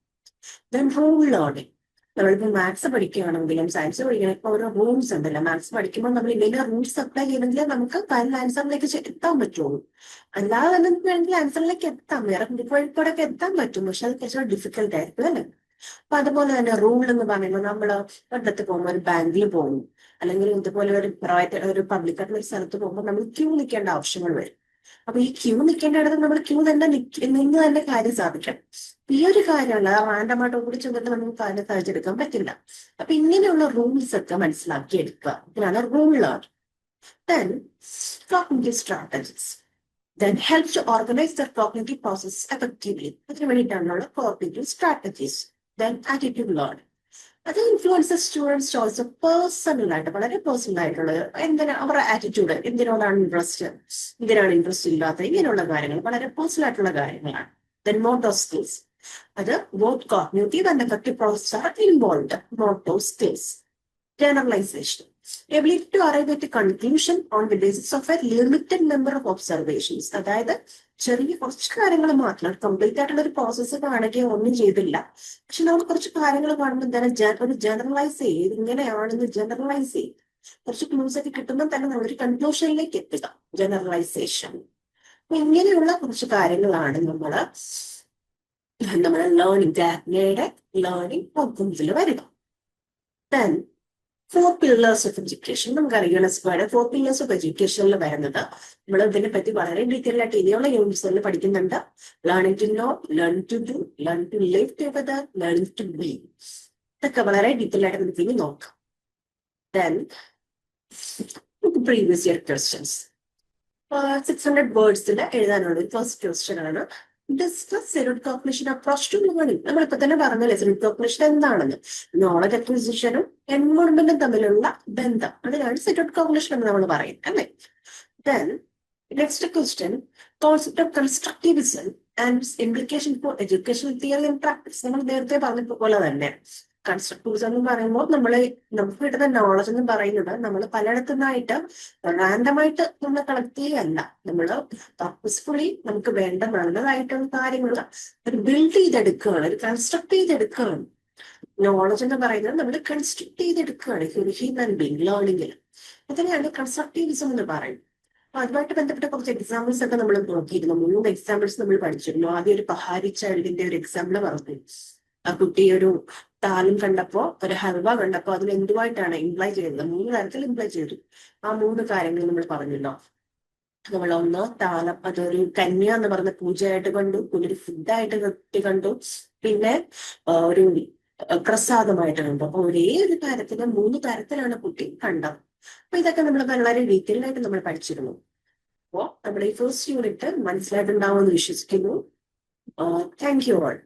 Then rule learning. നമ്മളിപ്പോൾ മാത്സ് പഠിക്കുകയാണെങ്കിലും സയൻസ് പഠിക്കണമെങ്കിൽ ഓരോ റൂൾസ് ഉണ്ടല്ലോ. മാത്സ് പഠിക്കുമ്പോൾ നമ്മൾ ഇങ്ങനെ റൂൾസ് അപ്ലൈ ചെയ്യണമെങ്കിൽ നമുക്ക് ആൻസറിലേക്ക് എത്താൻ പറ്റുള്ളൂ. അല്ലാതെ തന്നെ വേണമെങ്കിൽ ആൻസറിലേക്ക് എത്താം, വേറെ കൂടെ എത്താൻ പറ്റും, പക്ഷെ അത് കുറച്ചുകൂടെ ഡിഫിക്കൽട്ട് ആയിരിക്കും അല്ലേ. അപ്പൊ അതുപോലെ തന്നെ റൂൾ എന്ന് പറയുമ്പോൾ നമ്മൾ ഒരിടത്ത് പോകുമ്പോൾ, ഒരു ബാങ്കിൽ പോകും, അല്ലെങ്കിൽ ഇതുപോലെ ഒരു പ്രൈവറ്റ് ഒരു പബ്ലിക് ആയിട്ടുള്ള ഒരു സ്ഥലത്ത് പോകുമ്പോൾ നമ്മൾ ക്യൂ നിൽക്കേണ്ട ആവശ്യങ്ങൾ വരും. അപ്പൊ ഈ ക്യൂ നിൽക്കേണ്ടിടത്ത് നമ്മൾ ക്യൂ തന്നെ നിന്ന് തന്നെ കാര്യം സാധിക്കണം. ഈ ഒരു കാര്യമല്ല റാൻഡമായിട്ട് കൂടി ചെന്നിട്ട് നമുക്ക് കാര്യം സാധിച്ചെടുക്കാൻ പറ്റില്ല. അപ്പൊ ഇങ്ങനെയുള്ള റൂൾസ് ഒക്കെ മനസ്സിലാക്കി എടുക്കുക, ഇതിനാണ് rule learning. Then cognitive strategies, then help to organise the cognitive process effectively. അതിന് വേണ്ടിയിട്ടാണുള്ള cognitive strategies. Then attitude learning, അത് ഇൻഫ്ലുവൻസസ് സ്റ്റുഡൻസ് ചോയ്സ് പേഴ്സണലായിട്ട്, വളരെ പേഴ്സണൽ ആയിട്ടുള്ളത്. അവരുടെ ആറ്റിറ്റ്യൂഡ്, എന്തിനോടാണ് ഇൻട്രസ്റ്റ് ഇല്ലാത്ത, ഇങ്ങനെയുള്ള കാര്യങ്ങൾ വളരെ പേഴ്സണൽ ആയിട്ടുള്ള കാര്യങ്ങളാണ്. ദെൻ മോട്ടോർ സ്കിൽസ്, അത് both cognitive and affective process are involved. Motor skills, generalisation, ability to arrive at a conclusion on the basis of a limited number of observations. അതായത് ചെറിയ കുറച്ച് കാര്യങ്ങൾ മാത്രം, കംപ്ലീറ്റ് ആയിട്ടുള്ള ഒരു പ്രോസസ്സ് കാണിക്കുകയോ ഒന്നും ചെയ്തില്ല, പക്ഷെ നമ്മൾ കുറച്ച് കാര്യങ്ങൾ കാണുമ്പോൾ തന്നെ ഒരു ജനറലൈസ് ചെയ്ത് ഇങ്ങനെയാണെന്ന് ജനറലൈസ് ചെയ്യും. കുറച്ച് ക്ലൂസ് ഒക്കെ കിട്ടുമ്പോൾ തന്നെ നമ്മളൊരു കൺക്ലൂഷനിലേക്ക് എത്തുക, ജനറലൈസേഷൻ. അപ്പൊ ഇങ്ങനെയുള്ള കുറച്ച് കാര്യങ്ങളാണ് നമ്മുടെ ലേണിംഗ് ഔട്ട്കംസിൽ വരിക. Then 4 pillars of education. നമുക്കറിയാം യുനെസ്കോയുടെ 4 pillars of educationൽ വരുന്നത്. നമ്മൾ ഇതിനെ പറ്റി വളരെ ഡീറ്റെയിൽ ആയിട്ട് ഇനിയുള്ള യൂണിറ്റ്സിൽ പഠിക്കുന്നുണ്ട്. Learning to know, learning to do, learning to live together, learning to be. ഇതൊക്കെ വളരെ ഡീറ്റെയിൽ ആയിട്ട് നമുക്ക് ഇനി നോക്കാം. ദെൻ പ്രീവിയസ് ഇയർ ക്വസ്റ്റ്യൻസ് 600 വേർഡ്സിൽ എഴുതാനുള്ള ഫസ്റ്റ് ക്വസ്റ്റ്യൻ ആണ്. Discuss self cognition approach to learning. നമ്മളിപ്പോ തന്നെ പറഞ്ഞല്ലേ സെൽഫ് കോഗ്നിഷൻ എന്താണെന്ന്. നോളജ് അക്വിസിഷനും എൻവോൾവ്മെന്റും തമ്മിലുള്ള ബന്ധം, അതിനാണ് സെൽഫ് കോഗ്നിഷൻ എന്ന് നമ്മൾ പറയുന്നത് അല്ലേ. Then next question, concept of constructivism and implication for educational theory and practice. നമ്മൾ നേരത്തെ പറഞ്ഞ പോലെ തന്നെ കൺസ്ട്രക്റ്റിവിസം എന്ന് പറയുമ്പോൾ നമുക്ക് കിട്ടുന്ന നോളജ് എന്ന് പറയുന്നത് നമ്മൾ പലയിടത്തുനിന്നായിട്ട് റാൻഡമായിട്ട് നമ്മൾ കളക്ട് ചെയ്യല്ല, നമ്മൾ പർപ്പസ്ഫുള്ളി നമുക്ക് വേണ്ട നല്ലതായിട്ടുള്ള കാര്യങ്ങൾ ഒരു ബിൽഡ് ചെയ്തെടുക്കുകയാണ്, ഒരു കൺസ്ട്രക്ട് ചെയ്തെടുക്കുകയാണ്. നോളജ് എന്ന് പറയുന്നത് നമ്മൾ കൺസ്ട്രക്ട് ചെയ്തെടുക്കുകയാണ് ഹ്യൂമൻ ബീങ് ലേണിംഗിൽ. അതിനെയാണ് കൺസ്ട്രക്റ്റിവിസം എന്ന് പറയുന്നത്. അപ്പൊ അതുമായിട്ട് ബന്ധപ്പെട്ട കുറച്ച് എക്സാമ്പിൾസ് ഒക്കെ നമ്മൾ നോക്കിയിരുന്നു. 3 എക്സാമ്പിൾസ് നമ്മൾ പഠിച്ചിരുന്നു. ആദ്യം ഒരു പഹാരി ചൈൽഡിന്റെ ഒരു എക്സാമ്പിൾ പറഞ്ഞു. ആ കുട്ടി ഒരു താലം കണ്ടപ്പോ, ഒരു ഹൽവ കണ്ടപ്പോ അതിൽ എന്തുമായിട്ടാണ് ഇംപ്ലൈ ചെയ്തത്? 3 തരത്തിൽ ഇംപ്ലൈ ചെയ്തു. ആ 3 കാര്യങ്ങൾ നമ്മൾ പറഞ്ഞല്ലോ. നമ്മൾ ഒന്ന് താലം, അതൊരു കന്യ എന്ന് പറഞ്ഞ പൂജയായിട്ട് കണ്ടു, പിന്നെ ഒരു ഫുഡായിട്ട് കുട്ടി കണ്ടു, പിന്നെ ഒരു പ്രസാദമായിട്ട് കണ്ടു. അപ്പൊ ഒരേ ഒരു കാര്യത്തിന് 3 തരത്തിലാണ് കുട്ടി കണ്ടത്. അപ്പൊ ഇതൊക്കെ നമ്മൾ വളരെ ഡീറ്റെയിൽ ആയിട്ട് നമ്മൾ പഠിച്ചിരുന്നു. അപ്പോ നമ്മുടെ ഈ ഫസ്റ്റ് യൂണിറ്റ് മനസ്സിലായിട്ടുണ്ടാവുമെന്ന് വിശ്വസിക്കുന്നു. Thank you all.